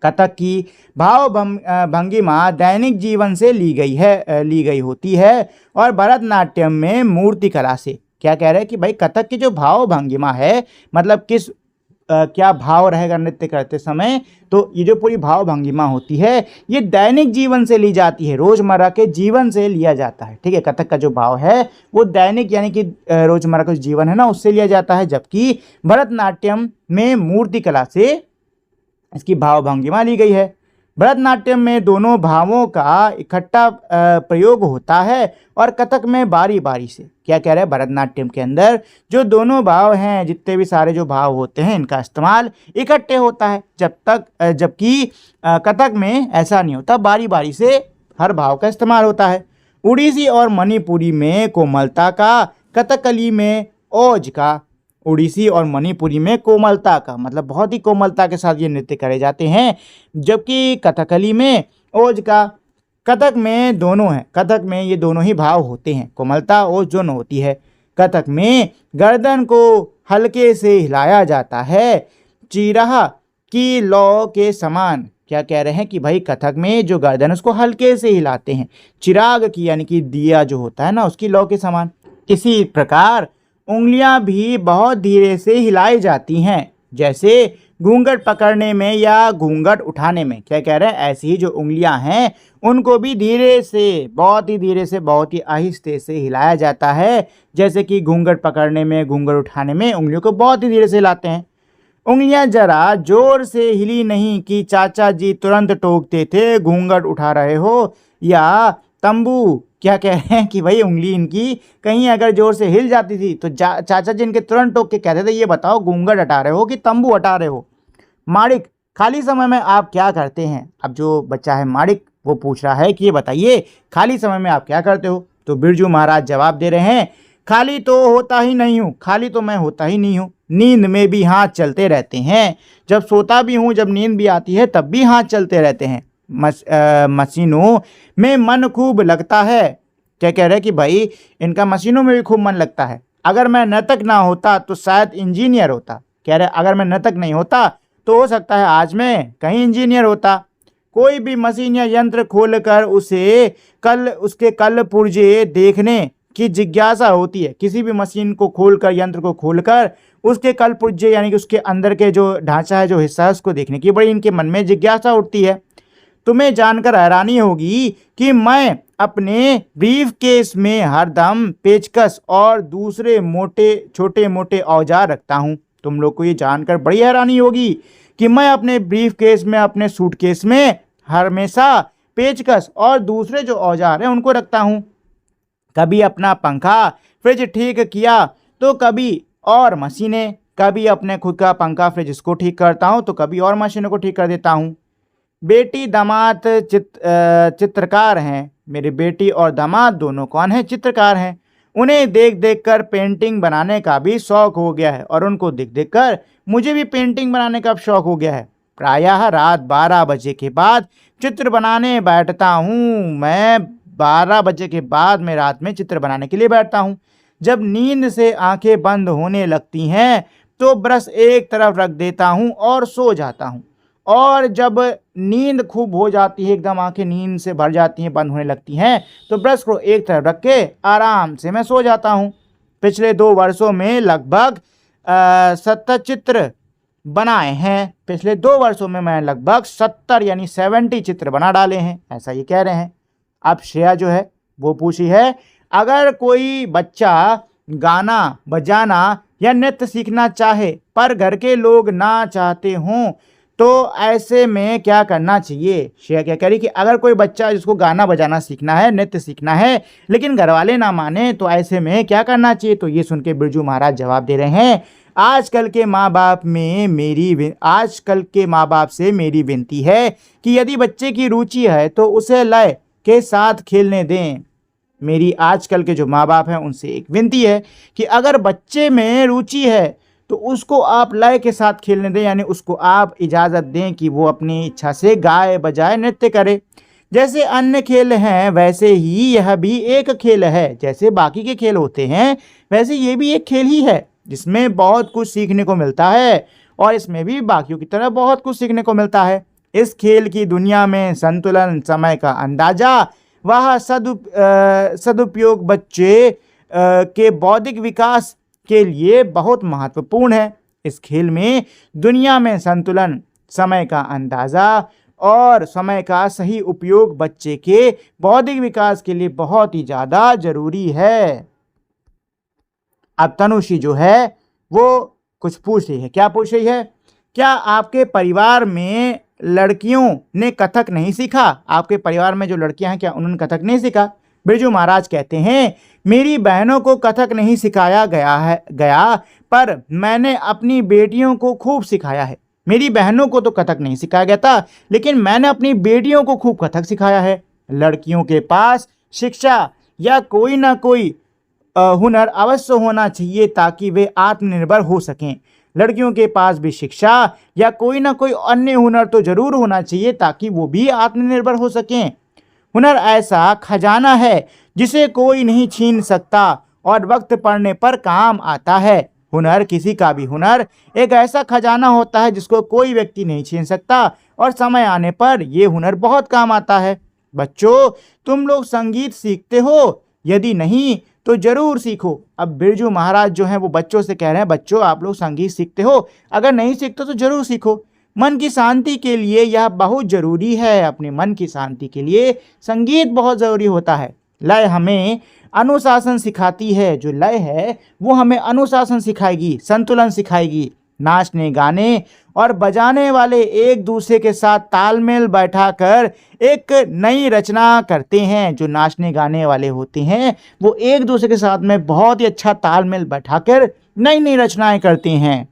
S1: कथक की भाव भंगिमा दैनिक जीवन से ली गई होती है और भरतनाट्यम में मूर्ति कला से। क्या कह रहे हैं कि भाई कथक की जो भाव भंगिमा है, मतलब किस क्या भाव रहेगा नृत्य करते समय, तो ये जो पूरी भाव भंगिमा होती है ये दैनिक जीवन से ली जाती है, रोज़मर्रा के जीवन से लिया जाता है। ठीक है, कथक का जो भाव है वो दैनिक यानी कि रोज़मर्रा का जो जीवन है ना उससे लिया जाता है, जबकि भरतनाट्यम में मूर्ति कला से इसकी भाव भंगिमा ली गई है। भरतनाट्यम में दोनों भावों का इकट्ठा प्रयोग होता है और कथक में बारी बारी से। क्या कह रहे हैं, भरतनाट्यम के अंदर जो दोनों भाव हैं, जितने भी सारे जो भाव होते हैं, इनका इस्तेमाल इकट्ठे होता है, जबकि कथक में ऐसा नहीं होता, बारी बारी से हर भाव का इस्तेमाल होता है। उड़ीसी और मणिपुरी में कोमलता का, कथकली में ओज का। उड़ीसी और मणिपुरी में कोमलता का मतलब बहुत ही कोमलता के साथ ये नृत्य करे जाते हैं, जबकि कथकली में ओज का। कथक में दोनों हैं, कथक में ये दोनों ही भाव होते हैं, कोमलता ओज दोनों होती है। कथक में गर्दन को हल्के से हिलाया जाता है, चिराग की लौ के समान। क्या कह रहे हैं कि भाई कथक में जो गर्दन उसको हल्के से हिलाते हैं, चिराग की यानी कि दिया जो होता है ना, उसकी लौ के समान। इसी प्रकार उंगलियां भी बहुत धीरे से हिलाई जाती हैं, जैसे घूंघट पकड़ने में या घूंघट उठाने में। क्या कह रहे हैं, ऐसी ही जो उंगलियां हैं उनको भी धीरे से, बहुत ही धीरे से, बहुत ही आहिस्ते से हिलाया जाता है, जैसे कि घूंघट पकड़ने में, घूंघट उठाने में उंगलियों को बहुत ही धीरे से हिलाते हैं। उंगलियां जरा जोर से हिली नहीं कि चाचा जी तुरंत टोकते थे घूंघट उठा रहे हो या तंबू। क्या कह रहे हैं कि भाई उंगली इनकी कहीं अगर जोर से हिल जाती थी तो चाचा जी इनके तुरंत टोक के कहते थे, ये बताओ घूंघट हटा रहे हो कि तंबू हटा रहे हो। माणिक, खाली समय में आप क्या करते हैं? अब जो बच्चा है माणिक वो पूछ रहा है कि ये बताइए खाली समय में आप क्या करते हो? तो बिरजू महाराज जवाब दे रहे हैं, खाली तो होता ही नहीं हूँ, खाली तो मैं होता ही नहीं हूँ। नींद में भी हाथ चलते रहते हैं, जब सोता भी हूँ, जब नींद भी आती है तब भी हाथ चलते रहते हैं। मशीनों में मन खूब लगता है। क्या कह रहे हैं कि भाई इनका मशीनों में भी खूब मन लगता है। अगर मैं नर्तक ना होता तो शायद इंजीनियर होता। कह रहे अगर मैं नर्तक नहीं होता तो हो सकता है आज मैं कहीं इंजीनियर होता। कोई भी मशीन या यंत्र खोलकर उसके कल पुर्जे देखने की जिज्ञासा होती है। किसी भी मशीन को खोलकर, यंत्र को खोलकर उसके कल पुर्जे यानी कि उसके अंदर के जो ढांचा है, जो हिस्सा है, उसको देखने की बड़ी इनके मन में जिज्ञासा उठती है। तुम्हें जानकर हैरानी होगी कि मैं अपने ब्रीफ केस में हरदम पेचकस और दूसरे छोटे मोटे औजार रखता हूँ। तुम लोग को ये जानकर बड़ी हैरानी होगी कि मैं अपने ब्रीफ केस में, अपने सूटकेस में हमेशा पेचकस और दूसरे जो औजार हैं उनको रखता हूँ। कभी अपना पंखा फ्रिज ठीक किया तो कभी और मशीनें, कभी अपने खुद का पंखा फ्रिज इसको ठीक करता हूँ तो कभी और मशीनों को ठीक कर देता हूँ। बेटी दामाद चित्रकार हैं। मेरी बेटी और दामाद दोनों कौन हैं? चित्रकार हैं। उन्हें देख देख कर पेंटिंग बनाने का भी शौक हो गया है और उनको देख देख कर मुझे भी पेंटिंग बनाने का शौक हो गया है। प्रायः रात 12 बजे के बाद चित्र बनाने बैठता हूँ। मैं 12 बजे के बाद मैं रात में चित्र बनाने के लिए बैठता हूँ। जब नींद से आंखें बंद होने लगती हैं तो ब्रश एक तरफ रख देता हूँ और सो जाता हूँ। और जब नींद खूब हो जाती है, एकदम आंखें नींद से भर जाती हैं, बंद होने लगती हैं, तो ब्रश को एक तरफ रख के आराम से मैं सो जाता हूँ। पिछले 2 वर्षों में लगभग 70 चित्र बनाए हैं। पिछले 2 वर्षों में मैं लगभग 70 यानी 70 चित्र बना डाले हैं, ऐसा ये कह रहे हैं। अब श्रेया जो है वो पूछी है, अगर कोई बच्चा गाना बजाना या नृत्य सीखना चाहे पर घर के लोग ना चाहते हों तो ऐसे में क्या करना चाहिए? श्रेया क्या कह रही कि अगर कोई बच्चा जिसको गाना बजाना सीखना है, नृत्य सीखना है, लेकिन घर वाले ना माने तो ऐसे में क्या करना चाहिए? तो ये सुन के बिरजू महाराज जवाब दे रहे हैं, आजकल के माँ बाप से मेरी विनती है कि यदि बच्चे की रुचि है तो उसे लय के साथ खेलने दें। मेरी आजकल के जो माँ बाप हैं उनसे एक विनती है कि अगर बच्चे में रुचि है तो उसको आप लय के साथ खेलने दें, यानी उसको आप इजाज़त दें कि वो अपनी इच्छा से गाए बजाए नृत्य करे। जैसे अन्य खेल हैं वैसे ही यह भी एक खेल है। जैसे बाकी के खेल होते हैं वैसे ये भी एक खेल ही है जिसमें बहुत कुछ सीखने को मिलता है और इसमें भी बाकियों की तरह बहुत कुछ सीखने को मिलता है। इस खेल की दुनिया में संतुलन, समय का अंदाजा, वह सदुपयोग बच्चे के बौद्धिक विकास के लिए बहुत महत्वपूर्ण है। इस खेल में दुनिया में संतुलन, समय का अंदाजा और समय का सही उपयोग बच्चे के बौद्धिक विकास के लिए बहुत ही ज़्यादा जरूरी है। अब तनुश्री जो है वो कुछ पूछ रही है। क्या पूछ रही है? क्या आपके परिवार में लड़कियों ने कथक नहीं सीखा? आपके परिवार में जो लड़कियां हैं क्या उन्होंने कथक नहीं सीखा? बिरजू महाराज कहते हैं मेरी बहनों को कथक नहीं सिखाया गया पर मैंने अपनी बेटियों को खूब सिखाया है। मेरी बहनों को तो कथक नहीं सिखाया गया था, लेकिन मैंने अपनी बेटियों को खूब कथक सिखाया है। लड़कियों के पास शिक्षा या कोई ना कोई हुनर अवश्य होना चाहिए ताकि वे आत्मनिर्भर हो सकें। लड़कियों के पास भी शिक्षा या कोई ना कोई अन्य हुनर तो जरूर होना चाहिए ताकि वो भी आत्मनिर्भर हो सकें। हुनर ऐसा खजाना है जिसे कोई नहीं छीन सकता और वक्त पड़ने पर काम आता है। हुनर, किसी का भी हुनर एक ऐसा खजाना होता है जिसको कोई व्यक्ति नहीं छीन सकता और समय आने पर ये हुनर बहुत काम आता है। बच्चों, तुम लोग संगीत सीखते हो? यदि नहीं तो जरूर सीखो। अब बिरजू महाराज जो हैं वो बच्चों से कह रहे हैं बच्चों आप लोग संगीत सीखते हो? अगर नहीं सीखते तो जरूर सीखो। मन की शांति के लिए यह बहुत जरूरी है। अपने मन की शांति के लिए संगीत बहुत जरूरी होता है। लय हमें अनुशासन सिखाती है। जो लय है वो हमें अनुशासन सिखाएगी, संतुलन सिखाएगी। नाचने गाने और बजाने वाले एक दूसरे के साथ तालमेल बैठाकर एक नई रचना करते हैं। जो नाचने गाने वाले होते हैं वो एक दूसरे के साथ में बहुत ही अच्छा तालमेल बैठाकर नई नई रचनाएं करते हैं।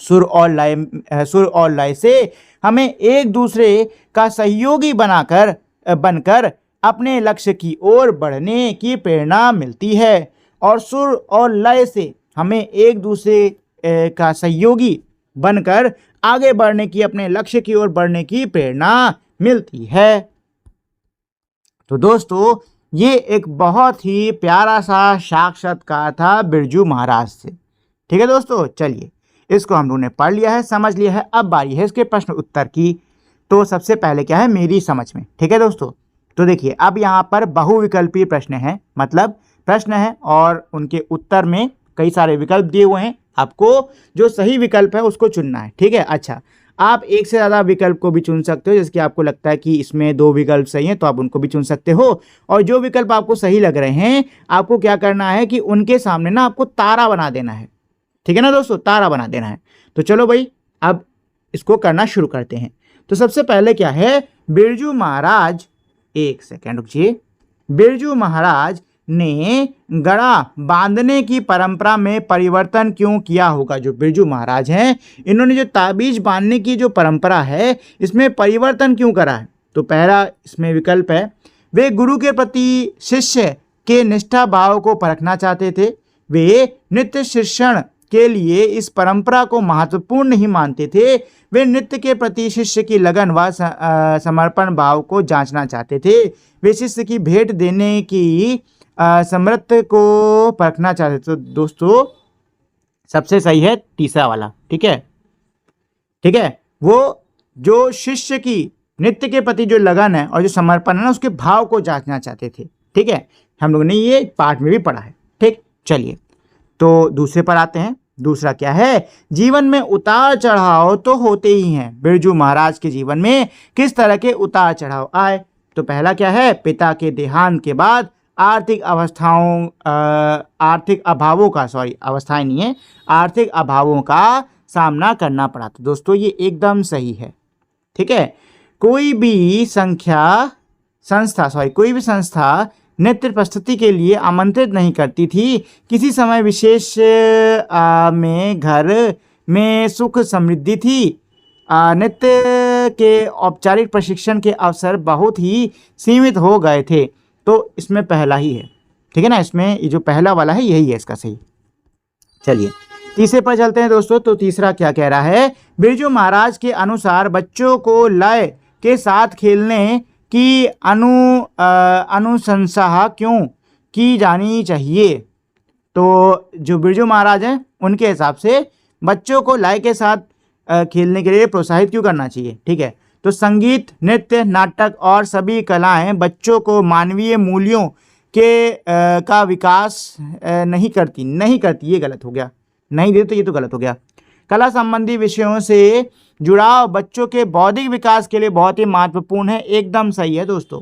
S1: सुर और लय से हमें एक दूसरे का सहयोगी बनकर अपने लक्ष्य की ओर बढ़ने की प्रेरणा मिलती है। और सुर और लय से हमें एक दूसरे का सहयोगी बनकर आगे बढ़ने की, अपने लक्ष्य की ओर बढ़ने की प्रेरणा मिलती है। तो दोस्तों ये एक बहुत ही प्यारा सा साक्षात्कार था बिरजू महाराज से। ठीक है दोस्तों, चलिए इसको हम लोगों ने पढ़ लिया है, समझ लिया है। अब बारी है इसके प्रश्न उत्तर की। तो सबसे पहले क्या है मेरी समझ में। ठीक है दोस्तों, तो देखिए अब यहाँ पर बहुविकल्पीय प्रश्न है, मतलब प्रश्न है और उनके उत्तर में कई सारे विकल्प दिए हुए हैं। आपको जो सही विकल्प है उसको चुनना है। ठीक है, अच्छा आप एक से ज़्यादा विकल्प को भी चुन सकते हो। जैसे कि आपको लगता है कि इसमें 2 विकल्प सही हैं तो आप उनको भी चुन सकते हो। और जो विकल्प आपको सही लग रहे हैं आपको क्या करना है कि उनके सामने ना आपको तारा बना देना है। ठीक है ना दोस्तों, तारा बना देना है। तो चलो भाई अब इसको करना शुरू करते हैं। तो सबसे पहले क्या है, बिरजू महाराज, एक सेकेंड रुकिए, बिरजू महाराज ने गड़ा बांधने की परंपरा में परिवर्तन क्यों किया होगा? जो बिरजू महाराज हैं इन्होंने जो ताबीज बांधने की जो परंपरा है इसमें परिवर्तन क्यों करा है? तो पहला इसमें विकल्प है वे गुरु के प्रति शिष्य के निष्ठा भाव को परखना चाहते थे। वे नित्य शिक्षण के लिए इस परंपरा को महत्वपूर्ण नहीं मानते थे। वे नृत्य के प्रति शिष्य की लगन व समर्पण भाव को जांचना चाहते थे। वे शिष्य की भेंट देने की समर्थ को परखना चाहते थे। तो दोस्तों सबसे सही है तीसरा वाला। ठीक है, ठीक है, वो जो शिष्य की नृत्य के प्रति जो लगन है और जो समर्पण है ना उसके भाव को जांचना चाहते थे। ठीक है, हम लोगों ने ये पाठ में भी पढ़ा है। ठीक, चलिए तो दूसरे पर आते हैं। दूसरा क्या है, जीवन में उतार चढ़ाव तो होते ही हैं। बिरजू महाराज के जीवन में किस तरह के उतार चढ़ाव आए? तो पहला क्या है, पिता के देहांत के बाद आर्थिक अभावों का सामना करना पड़ा। तो दोस्तों ये एकदम सही है। ठीक है, कोई भी संस्था नृत्य प्रस्तुति के लिए आमंत्रित नहीं करती थी। किसी समय विशेष में घर में सुख समृद्धि थी। नृत्य के औपचारिक प्रशिक्षण के अवसर बहुत ही सीमित हो गए थे। तो इसमें पहला ही है। ठीक है ना, इसमें ये जो पहला वाला है यही है इसका सही। चलिए तीसरे पर चलते हैं दोस्तों। तो तीसरा क्या कह रहा है, बिरजू महाराज के अनुसार बच्चों को लय के साथ खेलने की अनुशंसा क्यों की जानी चाहिए? तो जो बिरजू महाराज हैं उनके हिसाब से बच्चों को लय के साथ खेलने के लिए प्रोत्साहित क्यों करना चाहिए? ठीक है, तो संगीत, नृत्य, नाटक और सभी कलाएं बच्चों को मानवीय मूल्यों के का विकास नहीं करती। ये गलत हो गया, नहीं दे तो ये तो गलत हो गया। कला संबंधी विषयों से जुड़ाव बच्चों के बौद्धिक विकास के लिए बहुत ही महत्वपूर्ण है। एकदम सही है दोस्तों।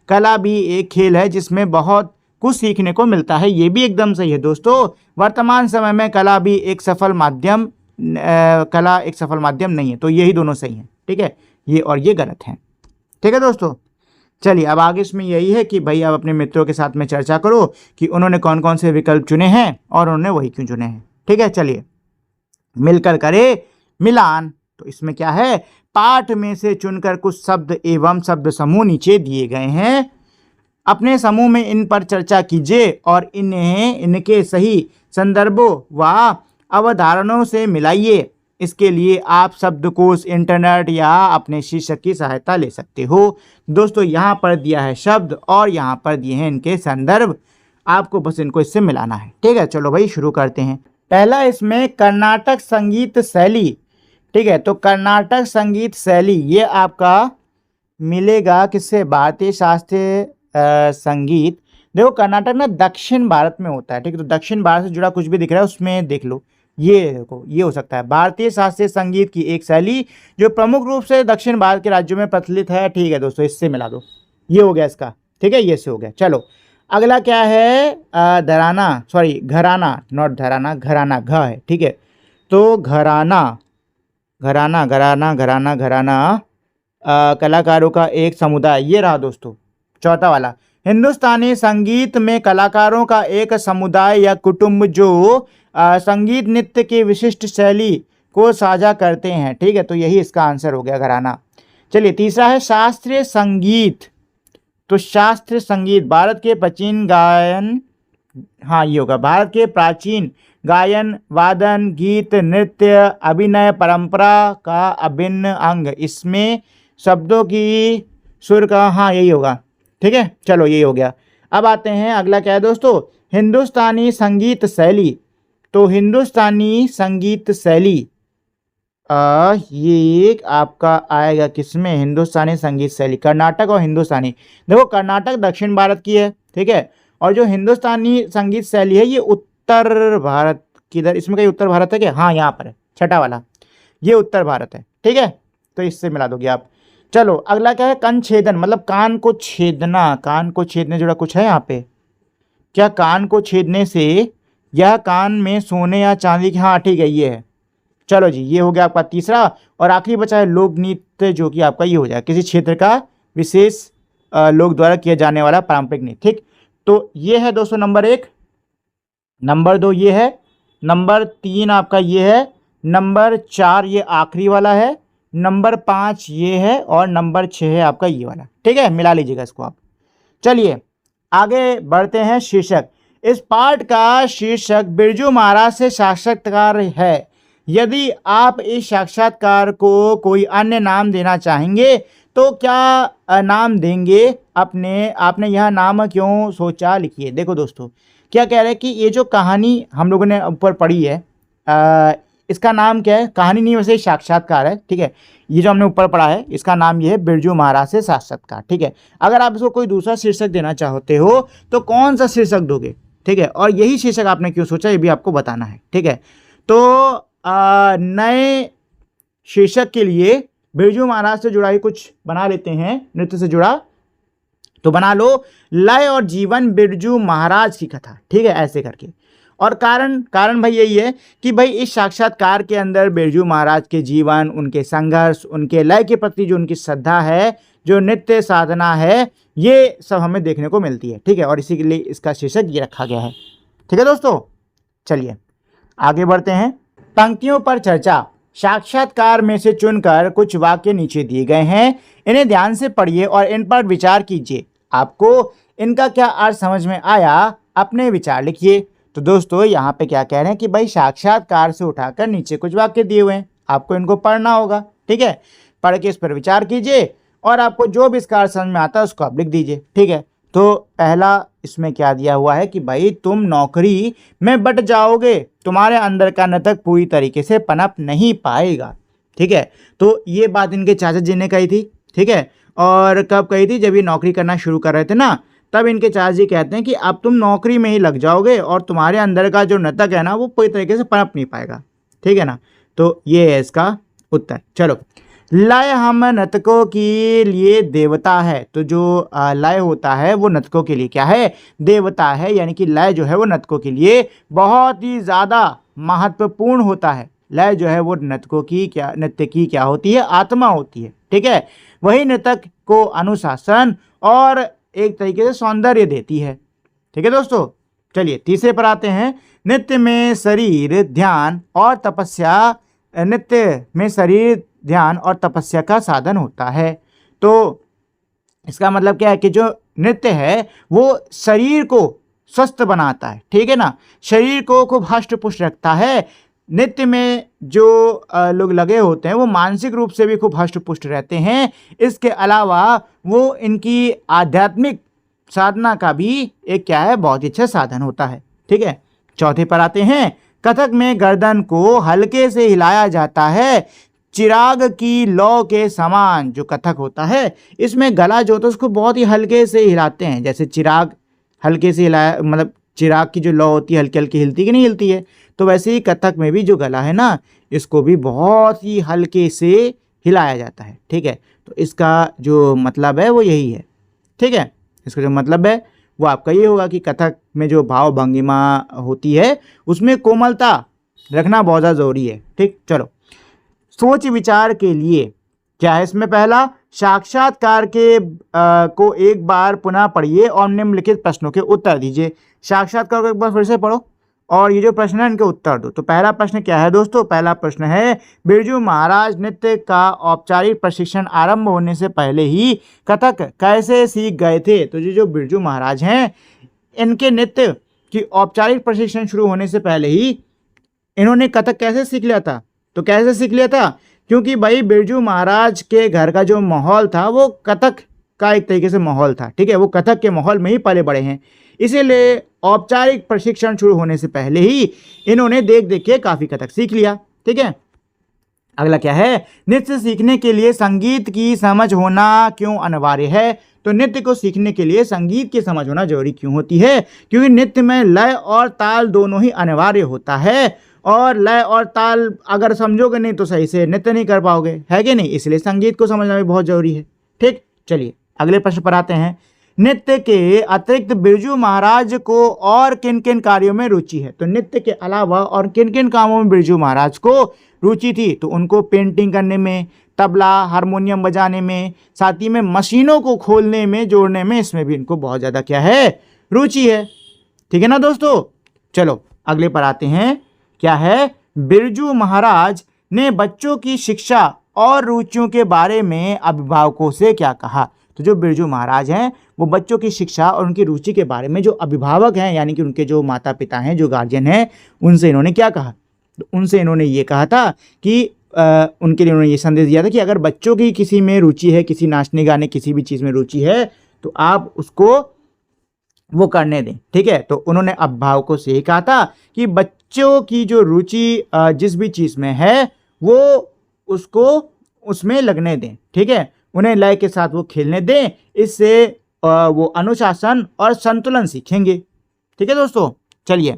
S1: कला भी एक खेल है जिसमें बहुत कुछ सीखने को मिलता है। ये भी एकदम सही है दोस्तों। वर्तमान समय में कला एक सफल माध्यम नहीं है। तो यही दोनों सही हैं। ठीक है, ये और ये गलत हैं। ठीक है दोस्तों, चलिए अब आगे इसमें यही है कि भाई आप अपने मित्रों के साथ में चर्चा करो कि उन्होंने कौन कौन से विकल्प चुने हैं और उन्होंने वही क्यों चुने हैं। ठीक है, चलिए मिलकर करे मिलान। तो इसमें क्या है, पाठ में से चुनकर कुछ शब्द एवं शब्द समूह नीचे दिए गए हैं, अपने समूह में इन पर चर्चा कीजिए और इन्हें इनके सही संदर्भों व अवधारणाओं से मिलाइए। इसके लिए आप शब्दकोश, इंटरनेट या अपने शिक्षक की सहायता ले सकते हो। दोस्तों यहाँ पर दिया है शब्द और यहाँ पर दिए हैं इनके संदर्भ, आपको बस इनको इससे मिलाना है। ठीक है, चलो भाई शुरू करते हैं। पहला इसमें कर्नाटक संगीत शैली। ठीक है, तो कर्नाटक संगीत शैली ये आपका मिलेगा किससे, भारतीय शास्त्रीय संगीत। देखो कर्नाटक ना दक्षिण भारत में होता है। ठीक है, तो दक्षिण भारत से जुड़ा कुछ भी दिख रहा है उसमें देख लो, ये देखो ये हो सकता है भारतीय शास्त्रीय संगीत की एक शैली जो प्रमुख रूप से दक्षिण भारत के राज्यों में प्रचलित है। ठीक है दोस्तों, इससे मिला दो, ये हो गया इसका। ठीक है, ये से हो गया। चलो अगला क्या है, घराना, सॉरी घराना, नॉट घराना, घराना घ है। ठीक है, तो घराना घराना घराना घराना घराना कलाकारों का एक समुदाय, ये रहा दोस्तों चौथा वाला। हिंदुस्तानी संगीत में कलाकारों का एक समुदाय या कुटुंब जो संगीत नृत्य की विशिष्ट शैली को साझा करते हैं। ठीक है, तो यही इसका आंसर हो गया, घराना। चलिए तीसरा है शास्त्रीय संगीत। तो शास्त्रीय संगीत भारत के प्राचीन गायन, हाँ ये होगा, भारत के प्राचीन गायन, वादन, गीत, नृत्य, अभिनय परंपरा का अभिन्न अंग। इसमें शब्दों की सुर का, हाँ यही होगा। ठीक है, चलो यही हो गया। अब आते हैं अगला क्या है दोस्तों, हिंदुस्तानी संगीत शैली। तो हिंदुस्तानी संगीत शैली ये आपका आएगा किसमें, हिंदुस्तानी संगीत शैली, कर्नाटक और हिंदुस्तानी। देखो कर्नाटक दक्षिण भारत की है, ठीक है, और जो हिंदुस्तानी संगीत शैली है ये उत्तर भारत किधर, इसमें कहीं उत्तर भारत है क्या, हाँ यहाँ पर है छठा वाला, ये उत्तर भारत है। ठीक है, तो इससे मिला दोगे आप। चलो अगला क्या है, कण छेदन, मतलब कान को छेदना, कान को छेदने जुड़ा कुछ है यहाँ पे क्या, कान को छेदने से यह कान में सोने या चांदी की, हाँ ठीक है ये है। चलो जी, ये हो गया आपका तीसरा। और आखिरी बचा है लोक नृत्य, जो कि आपका ये हो जाएगा किसी क्षेत्र का विशेष लोग द्वारा किया जाने वाला पारंपरिक नृत्य। ठीक, तो ये है दोस्तों नंबर 1, नंबर 2 ये है, नंबर 3 आपका ये है, नंबर 4 ये आखिरी वाला है, नंबर 5 ये है और नंबर 6 है आपका ये वाला। ठीक है, मिला लीजिएगा इसको आप। चलिए आगे बढ़ते हैं। शीर्षक, इस पाठ का शीर्षक बिरजू महाराज से साक्षात्कार है। यदि आप इस साक्षात्कार को कोई अन्य नाम देना चाहेंगे तो क्या नाम देंगे, आपने यह नाम क्यों सोचा, लिखिए। देखो दोस्तों क्या कह रहे हैं कि ये जो कहानी हम लोगों ने ऊपर पढ़ी है इसका नाम क्या है, कहानी नहीं वैसे साक्षात्कार है। ठीक है, ये जो हमने ऊपर पढ़ा है इसका नाम ये है बिरजू महाराज से साक्षात्कार। ठीक है, अगर आप इसको कोई दूसरा शीर्षक देना चाहते हो तो कौन सा शीर्षक दोगे। ठीक है, और यही शीर्षक आपने क्यों सोचा ये भी आपको बताना है। ठीक है, तो नए शीर्षक के लिए बिरजू महाराज से जुड़ा ही कुछ बना लेते हैं, नृत्य से जुड़ा, तो बना लो लय और जीवन बिरजू महाराज की कथा। ठीक है, ऐसे करके। और कारण भाई यही है कि भाई इस साक्षात्कार के अंदर बिरजू महाराज के जीवन, उनके संघर्ष, उनके लय के प्रति जो उनकी श्रद्धा है, जो नित्य साधना है, ये सब हमें देखने को मिलती है। ठीक है, और इसी के लिए इसका शीर्षक ये रखा गया है। ठीक है दोस्तों, चलिए आगे बढ़ते हैं। पंक्तियों पर चर्चा, साक्षात्कार में से चुनकर कुछ वाक्य नीचे दिए गए हैं, इन्हें ध्यान से पढ़िए और इन पर विचार कीजिए। आपको इनका क्या अर्थ समझ में आया, अपने विचार लिखिए। तो दोस्तों यहाँ पे क्या कह रहे हैं कि भाई साक्षात्कार से उठाकर नीचे कुछ वाक्य दिए हुए हैं, आपको इनको पढ़ना होगा। ठीक है, पढ़ के इस पर विचार कीजिए और आपको जो भी इसका अर्थ समझ में आता है उसको आप लिख दीजिए। ठीक है, तो पहला इसमें क्या दिया हुआ है कि भाई तुम नौकरी में बट जाओगे, तुम्हारे अंदर का नतक पूरी तरीके से पनप नहीं पाएगा। ठीक है, तो ये बात इनके चाचा जी ने कही थी। ठीक है, और कब कही थी, जब ये नौकरी करना शुरू कर रहे थे ना, तब इनके चाचा जी कहते हैं कि अब तुम नौकरी में ही लग जाओगे और तुम्हारे अंदर का जो नतक है ना वो पूरी तरीके से पनप नहीं पाएगा। ठीक है ना, तो ये है इसका उत्तर। चलो, लय हम नर्तकों के लिए देवता है। तो जो लय होता है वो नर्तकों के लिए क्या है, देवता है, यानी कि लय जो है वो नर्तकों के लिए बहुत ही ज़्यादा महत्वपूर्ण होता है। लय जो है वो नृत्य की क्या होती है, आत्मा होती है। ठीक है, वही नृतक को अनुशासन और एक तरीके से सौंदर्य देती है। ठीक है दोस्तों, चलिए तीसरे पर आते हैं। नृत्य में शरीर ध्यान और तपस्या का साधन होता है। तो इसका मतलब क्या है कि जो नृत्य है वो शरीर को स्वस्थ बनाता है। ठीक है ना, शरीर को खूब हष्ट पुष्ट रखता है। नृत्य में जो लोग लगे होते हैं वो मानसिक रूप से भी खूब हष्ट पुष्ट रहते हैं। इसके अलावा वो इनकी आध्यात्मिक साधना का भी एक क्या है, बहुत ही अच्छा साधन होता है। ठीक है, चौथे पर आते हैं। कथक में गर्दन को हल्के से हिलाया जाता है, चिराग की लौ के समान। जो कथक होता है इसमें गला जो होता है उसको बहुत ही हल्के से हिलाते हैं। जैसे चिराग हल्के से हिलाया, मतलब चिराग की जो लौ होती है हल्की हल्की हिलती कि नहीं हिलती है, तो वैसे ही कथक में भी जो गला है ना, इसको भी बहुत ही हल्के से हिलाया जाता है। ठीक है, तो इसका जो मतलब है वो यही है। ठीक है, इसका जो मतलब है वो आपका ये होगा कि कथक में जो भाव भंगिमा होती है उसमें कोमलता रखना बहुत ज़्यादा ज़रूरी है। ठीक, चलो सोच विचार के लिए क्या है इसमें, पहला साक्षात्कार के को एक बार पुनः पढ़िए और निम्नलिखित प्रश्नों के उत्तर दीजिए। साक्षात्कार को एक बार फिर से पढ़ो और ये जो प्रश्न है इनके उत्तर दो। तो पहला प्रश्न क्या है दोस्तों, पहला प्रश्न है बिरजू महाराज नृत्य का औपचारिक प्रशिक्षण आरंभ होने से पहले ही कथक कैसे सीख गए थे। तो ये जो बिरजू महाराज हैं इनके नृत्य की औपचारिक प्रशिक्षण शुरू होने से पहले ही इन्होंने कथक कैसे सीख लिया था। तो कैसे सीख लिया था, क्योंकि भाई बिरजू महाराज के घर का जो माहौल था वो कथक का एक तरीके से माहौल था। ठीक है, वो कथक के माहौल में ही पले बड़े हैं, इसीलिए औपचारिक प्रशिक्षण शुरू होने से पहले ही इन्होंने देख देख के काफ़ी कथक सीख लिया। ठीक है, अगला क्या है, नृत्य सीखने के लिए संगीत की समझ होना क्यों अनिवार्य है। तो नृत्य को सीखने के लिए संगीत की समझ होना जरूरी क्यों होती है, क्योंकि नृत्य में लय और ताल दोनों ही अनिवार्य होता है, और लय और ताल अगर समझोगे नहीं तो सही से नृत्य नहीं कर पाओगे, है कि नहीं, इसलिए संगीत को समझना भी बहुत जरूरी है। ठीक, चलिए अगले प्रश्न पर आते हैं। नृत्य के अतिरिक्त बिरजू महाराज को और किन किन कार्यों में रुचि है। तो नृत्य के अलावा और किन किन कामों में बिरजू महाराज को रुचि थी। तो उनको पेंटिंग करने में, तबला हारमोनियम बजाने में, साथ ही में मशीनों को खोलने में, जोड़ने में, इसमें भी इनको बहुत ज़्यादा क्या है, रुचि है। ठीक है ना दोस्तों, चलो अगले पर आते हैं। क्या है, बिरजू महाराज ने बच्चों की शिक्षा और रुचियों के बारे में अभिभावकों से क्या कहा। तो जो बिरजू महाराज हैं वो बच्चों की शिक्षा और उनकी रुचि के बारे में जो अभिभावक हैं, यानी कि उनके जो माता पिता हैं, जो गार्जियन हैं, उनसे इन्होंने क्या कहा। तो उनसे इन्होंने ये कहा था कि उनके लिए उन्होंने ये संदेश दिया था कि अगर बच्चों की किसी में रुचि है, किसी नाचने गाने किसी भी चीज़ में रुचि है, तो आप उसको वो करने दें। ठीक है, तो उन्होंने अभिभावकों से ये कहा था कि बच्चों की जो रुचि जिस भी चीज़ में है वो उसको उसमें लगने दें। ठीक है, उन्हें लय के साथ वो खेलने दें, इससे वो अनुशासन और संतुलन सीखेंगे। ठीक है दोस्तों, चलिए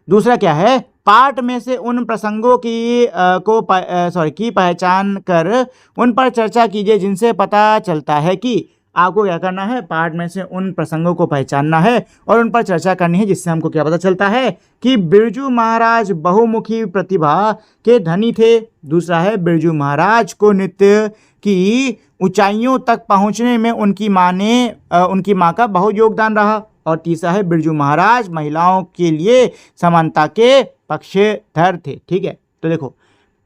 S1: दूसरा क्या है, पाठ में से उन प्रसंगों की पहचान कर उन पर चर्चा कीजिए जिनसे पता चलता है कि आपको क्या करना है, पाठ में से उन प्रसंगों को पहचानना है और उन पर चर्चा करनी है, जिससे हमको क्या पता चलता है कि बिरजू महाराज बहुमुखी प्रतिभा के धनी थे। दूसरा है, बिरजू महाराज को नृत्य की ऊंचाइयों तक पहुंचने में उनकी माँ का बहुत योगदान रहा। और तीसरा है, बिरजू महाराज महिलाओं के लिए समानता के पक्षधर थे। ठीक है, तो देखो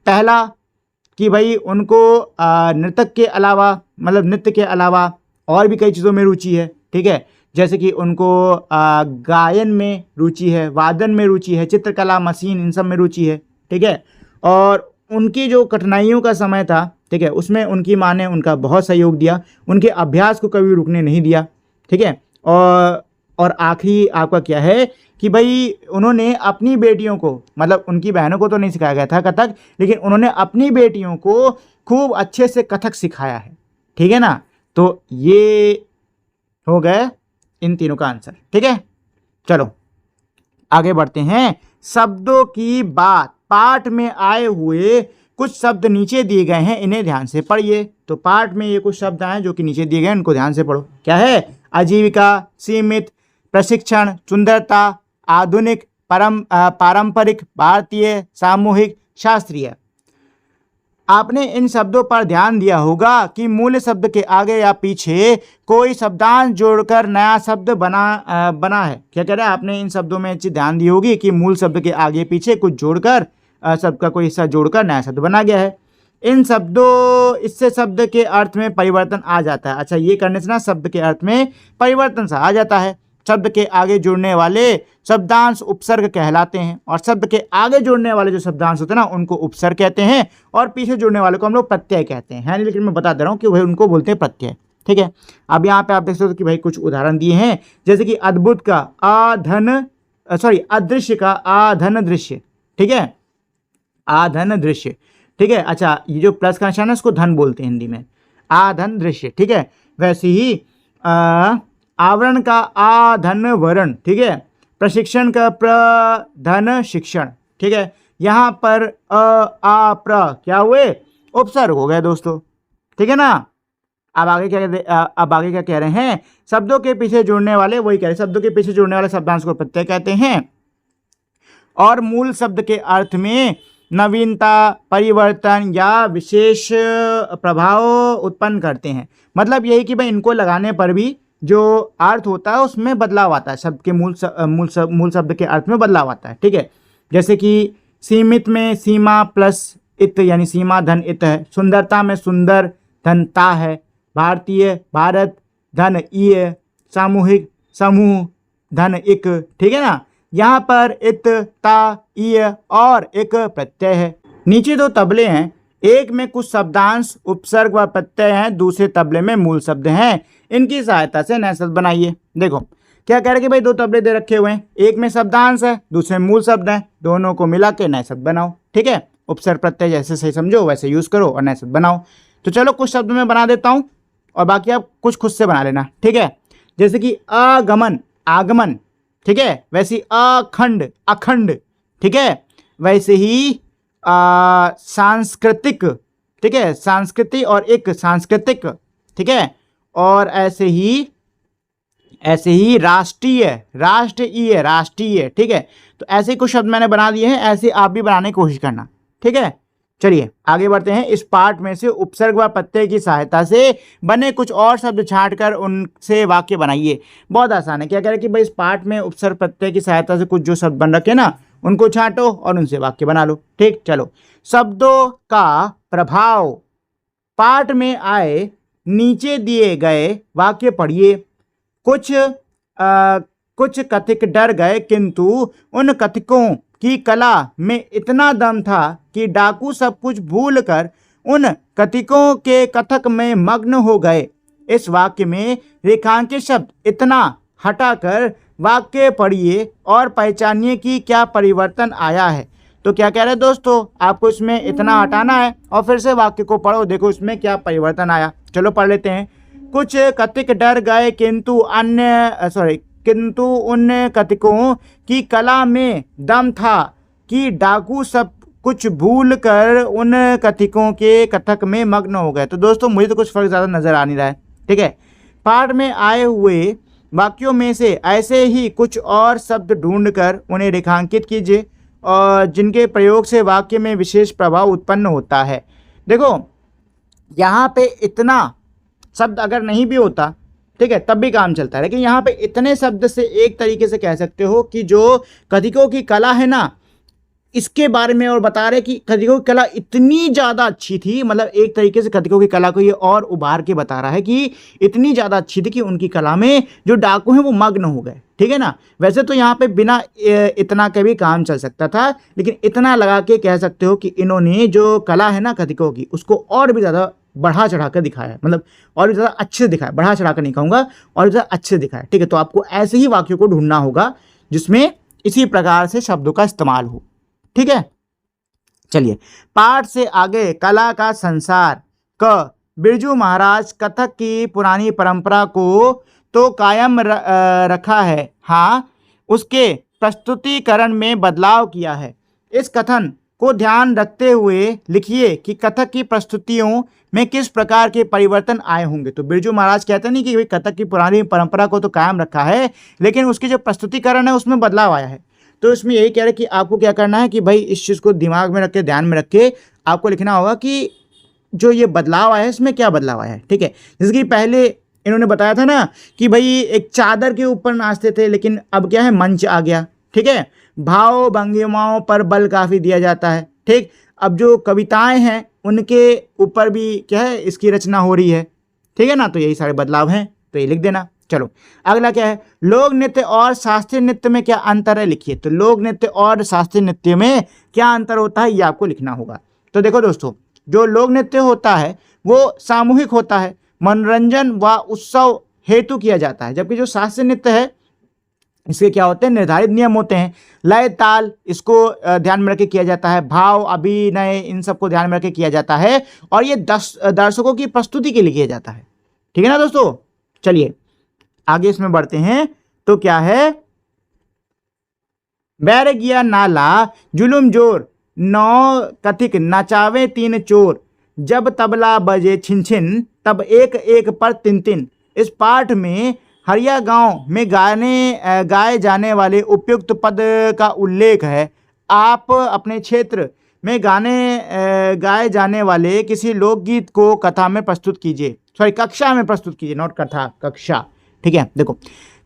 S1: पहला कि भाई उनको नृत्य के अलावा और भी कई चीज़ों में रुचि है। ठीक है, जैसे कि उनको गायन में रुचि है, वादन में रुचि है, चित्रकला, मशीन, इन सब में रुचि है। ठीक है, और उनकी जो कठिनाइयों का समय था, ठीक है, उसमें उनकी माँ ने उनका बहुत सहयोग दिया, उनके अभ्यास को कभी रुकने नहीं दिया। ठीक है, और आखिरी आपका क्या है कि भाई उन्होंने अपनी बेटियों को, मतलब उनकी बहनों को तो नहीं सिखाया गया था कथक, लेकिन उन्होंने अपनी बेटियों को खूब अच्छे से कथक सिखाया है। ठीक है ना, तो ये हो गए इन तीनों का आंसर। ठीक है, चलो आगे बढ़ते हैं। शब्दों की बात, पाठ में आए हुए कुछ शब्द नीचे दिए गए हैं, इन्हें ध्यान से पढ़िए। तो पाठ में ये कुछ शब्द हैं जो कि नीचे दिए गए हैं, उनको ध्यान से पढ़ो। क्या है, आजीविका, सीमित, प्रशिक्षण, सुंदरता, आधुनिक, पारंपरिक, भारतीय, सामूहिक, शास्त्रीय। आपने इन शब्दों पर ध्यान दिया होगा कि मूल शब्द के आगे या पीछे कोई शब्दांश जोड़कर नया शब्द बना है। क्या कह रहा है, आपने इन शब्दों में चीज ध्यान दी होगी कि मूल शब्द के आगे पीछे कुछ जोड़कर शब्द का कोई हिस्सा जोड़कर नया शब्द बना गया है। इससे शब्द के अर्थ में परिवर्तन आ जाता है। अच्छा, ये करने से ना शब्द के अर्थ में परिवर्तन सा आ जाता है। शब्द के आगे जुड़ने वाले शब्दांश उपसर्ग कहलाते हैं, और शब्द के आगे जुड़ने वाले जो शब्दांश होते हैं ना उनको उपसर्ग कहते हैं, और पीछे जुड़ने वाले को हम लोग प्रत्यय कहते हैं। लेकिन मैं बता दे रहा हूँ कि वही उनको बोलते हैं प्रत्यय। ठीक है, अब यहाँ पे आप देख सकते हो कि भाई कुछ उदाहरण दिए हैं, जैसे कि अद्भुत का अदृश्य का आधन दृश्य। ठीक है, आधन दृश्य। ठीक है, अच्छा, ये जो प्लस का निशान है उसको धन बोलते हैं हिंदी में, आधन दृश्य। ठीक है, वैसे ही आवरण का आधन वरण। ठीक है, प्रशिक्षण का प्रधन शिक्षण। ठीक है, यहाँ पर प्र क्या हुए, उपसर्ग हो गए दोस्तों। ठीक है ना। अब आगे क्या कह रहे हैं, शब्दों के पीछे जुड़ने वाले, वही कह रहे हैं, शब्दों के पीछे जुड़ने वाले शब्दांश को प्रत्यय कहते हैं, और मूल शब्द के अर्थ में नवीनता, परिवर्तन या विशेष प्रभाव उत्पन्न करते हैं। मतलब यही कि भाई इनको लगाने पर भी जो अर्थ होता है उसमें बदलाव आता है, शब्द के मूल शब्द के अर्थ में बदलाव आता है। ठीक है, जैसे कि सीमित में सीमा प्लस इत यानी सीमा धन इत है, सुंदरता में सुंदर धन ता है, भारतीय भारत धन इ, सामूहिक समूह धन इक। ठीक है ना, यहाँ पर इत ता इ और एक प्रत्यय है। नीचे दो तबले हैं, एक में कुछ शब्दांश उपसर्ग व प्रत्यय हैं, दूसरे तबले में मूल शब्द हैं। इनकी सहायता से नए शब्द बनाइए। देखो क्या कह रहे हैं कि भाई दो तबले दे रखे हुए हैं, एक में शब्दांश है, दूसरे में मूल शब्द है, दोनों को मिला के नए शब्द बनाओ। ठीक है, उपसर्ग प्रत्यय जैसे सही समझो वैसे यूज करो और नए शब्द बनाओ। तो चलो कुछ शब्द में बना देता हूँ और बाकी आप कुछ खुद से बना लेना। ठीक है, जैसे कि आगमन आगमन। ठीक है, वैसे अखंड अखंड। ठीक है, वैसे ही सांस्कृतिक। ठीक है, संस्कृति और एक सांस्कृतिक। ठीक है, और ऐसे ही राष्ट्रीय राष्ट्रीय राष्ट्रीय। ठीक है, तो ऐसे कुछ शब्द मैंने बना दिए हैं, ऐसे आप भी बनाने की कोशिश करना। ठीक है, चलिए आगे बढ़ते हैं। इस पाठ में से उपसर्ग व प्रत्यय की सहायता से बने कुछ और शब्द छांटकर उनसे वाक्य बनाइए। बहुत आसान है। क्या कह रहे हैं कि भाई इस पाठ में उपसर्ग प्रत्यय की सहायता से कुछ जो शब्द बन रखे ना उनको छांटो और उनसे वाक्य बना लो। ठीक, चलो। शब्दों का प्रभाव, पाठ में आए नीचे दिए गए वाक्य पढ़िए। कुछ कथिक डर गए, किंतु उन कथिकों की कला में इतना दम था कि डाकू सब कुछ भूलकर उन कथिकों के कथक में मग्न हो गए। इस वाक्य में रेखांकित शब्द इतना हटाकर वाक्य पढ़िए और पहचानिए कि क्या परिवर्तन आया है। तो क्या कह रहे हैं दोस्तों, आपको इसमें इतना हटाना है और फिर से वाक्य को पढ़ो, देखो इसमें क्या परिवर्तन आया। चलो पढ़ लेते हैं। कुछ कथिक डर गए, किंतु उन कथिकों की कला में दम था कि डाकू सब कुछ भूल कर उन कथिकों के कथक में मग्न हो गए। तो दोस्तों मुझे तो कुछ फर्क ज़्यादा नज़र आ नहीं रहा है। ठीक है, पाठ में आए हुए वाक्यों में से ऐसे ही कुछ और शब्द ढूंढकर उन्हें रेखांकित कीजिए और जिनके प्रयोग से वाक्य में विशेष प्रभाव उत्पन्न होता है। देखो यहाँ पे इतना शब्द अगर नहीं भी होता, ठीक है, तब भी काम चलता है, लेकिन यहाँ पे इतने शब्द से एक तरीके से कह सकते हो कि जो कथिकों की कला है ना इसके बारे में और बता रहे कि कथिकों की कला इतनी ज़्यादा अच्छी थी। मतलब एक तरीके से कथिकों की कला को ये और उभार के बता रहा है कि इतनी ज़्यादा अच्छी थी कि उनकी कला में जो डाकू हैं वो मग्न हो गए। ठीक है ना, वैसे तो यहाँ पे बिना इतना के भी काम चल सकता था, लेकिन इतना लगा के कह सकते हो कि इन्होंने जो कला है ना कथिकों की उसको और भी ज़्यादा बढ़ा चढ़ा कर दिखाया, मतलब और भी ज़्यादा अच्छे से दिखाया। बढ़ा चढ़ा कर नहीं कहूँगा, और भी ज़्यादा अच्छे से दिखाया। ठीक है, तो आपको ऐसे ही वाक्यों को ढूंढना होगा जिसमें इसी प्रकार से शब्दों का इस्तेमाल हो। ठीक है, चलिए पाठ से आगे। कला का संसार। क बिरजू महाराज कथक की पुरानी परंपरा को तो कायम रखा है, हाँ उसके प्रस्तुतिकरण में बदलाव किया है। इस कथन को ध्यान रखते हुए लिखिए कि कथक की प्रस्तुतियों में किस प्रकार के परिवर्तन आए होंगे। तो बिरजू महाराज कहते नहीं कि कथक की पुरानी परंपरा को तो कायम रखा है, लेकिन उसकी जो प्रस्तुतिकरण है उसमें बदलाव आया है। तो इसमें यही कह रहे हैं कि आपको क्या करना है कि भाई इस चीज़ को दिमाग में रख के, ध्यान में रख के आपको लिखना होगा कि जो ये बदलाव आया है इसमें क्या बदलाव आया है। ठीक है, जैसे कि पहले इन्होंने बताया था ना कि भाई एक चादर के ऊपर नाचते थे, लेकिन अब क्या है, मंच आ गया। ठीक है, भाव भंगिमाओं पर बल काफ़ी दिया जाता है। ठीक, अब जो कविताएं हैं उनके ऊपर भी क्या है, इसकी रचना हो रही है। ठीक है ना, तो यही सारे बदलाव हैं, तो ये लिख देना। चलो अगला क्या है, लोक नृत्य और शास्त्रीय नृत्य में क्या अंतर है, लिखिए। तो लोक नृत्य और शास्त्रीय नृत्य में क्या अंतर होता है ये आपको लिखना होगा। तो देखो दोस्तों, जो लोक नृत्य होता है वो सामूहिक होता है, मनोरंजन व उत्सव हेतु किया जाता है, जबकि जो शास्त्रीय नृत्य है इसके क्या होते हैं, निर्धारित नियम होते हैं। लय ताल इसको ध्यान में रख के किया जाता है, भाव अभिनय इन सबको ध्यान में रख के किया जाता है, और ये दर्शकों की प्रस्तुति के लिए किया जाता है। ठीक है ना दोस्तों, चलिए आगे इसमें बढ़ते हैं। तो क्या है, बैर गिया नाला जुलुम जोर, नौ कथिक नचावे तीन चोर, जब तबला बजे छिन छिन, तब एक एक पर तिन तिन। इस पाठ में हरिया गांव में गाए जाने वाले उपयुक्त पद का उल्लेख है। आप अपने क्षेत्र में गाए जाने वाले किसी लोकगीत को कथा में प्रस्तुत कीजिए, सॉरी कक्षा में प्रस्तुत कीजिए, नॉट कथा, कक्षा। ठीक है, देखो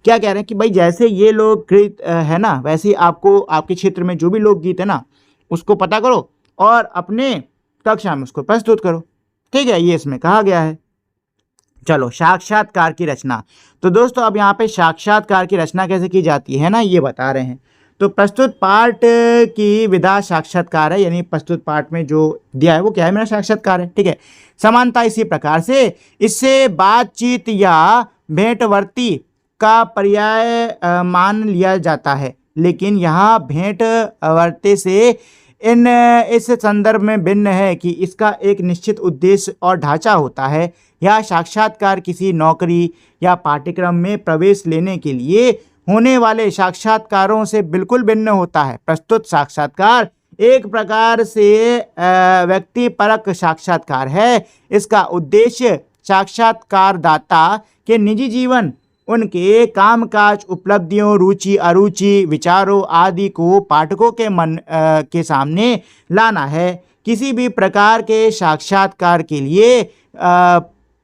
S1: क्या कह रहे हैं कि भाई जैसे ये लोकगीत है ना, वैसे ही आपको आपके क्षेत्र में जो भी लोकगीत है ना उसको पता करो और अपने कक्षा में उसको प्रस्तुत करो। ठीक है, ये इसमें कहा गया है। चलो साक्षात्कार की रचना। तो दोस्तों अब यहाँ पे साक्षात्कार की रचना कैसे की जाती है ना, ये बता रहे हैं। तो प्रस्तुत पाठ की विधा साक्षात्कार है, यानी प्रस्तुत पाठ में जो दिया है वो क्या है, मेरा साक्षात्कार है। ठीक है, समानता इसी प्रकार से इससे बातचीत या भेंटवर्ती का पर्याय मान लिया जाता है, लेकिन यहाँ भेंटवर्ते से इस संदर्भ में भिन्न है कि इसका एक निश्चित उद्देश्य और ढांचा होता है। यह साक्षात्कार किसी नौकरी या पाठ्यक्रम में प्रवेश लेने के लिए होने वाले साक्षात्कारों से बिल्कुल भिन्न होता है। प्रस्तुत साक्षात्कार एक प्रकार से व्यक्तिपरक साक्षात्कार है। इसका उद्देश्य साक्षात्कारदाता के निजी जीवन, उनके कामकाज, उपलब्धियों, रुचि अरुचि, विचारों आदि को पाठकों के मन के सामने लाना है। किसी भी प्रकार के साक्षात्कार के लिए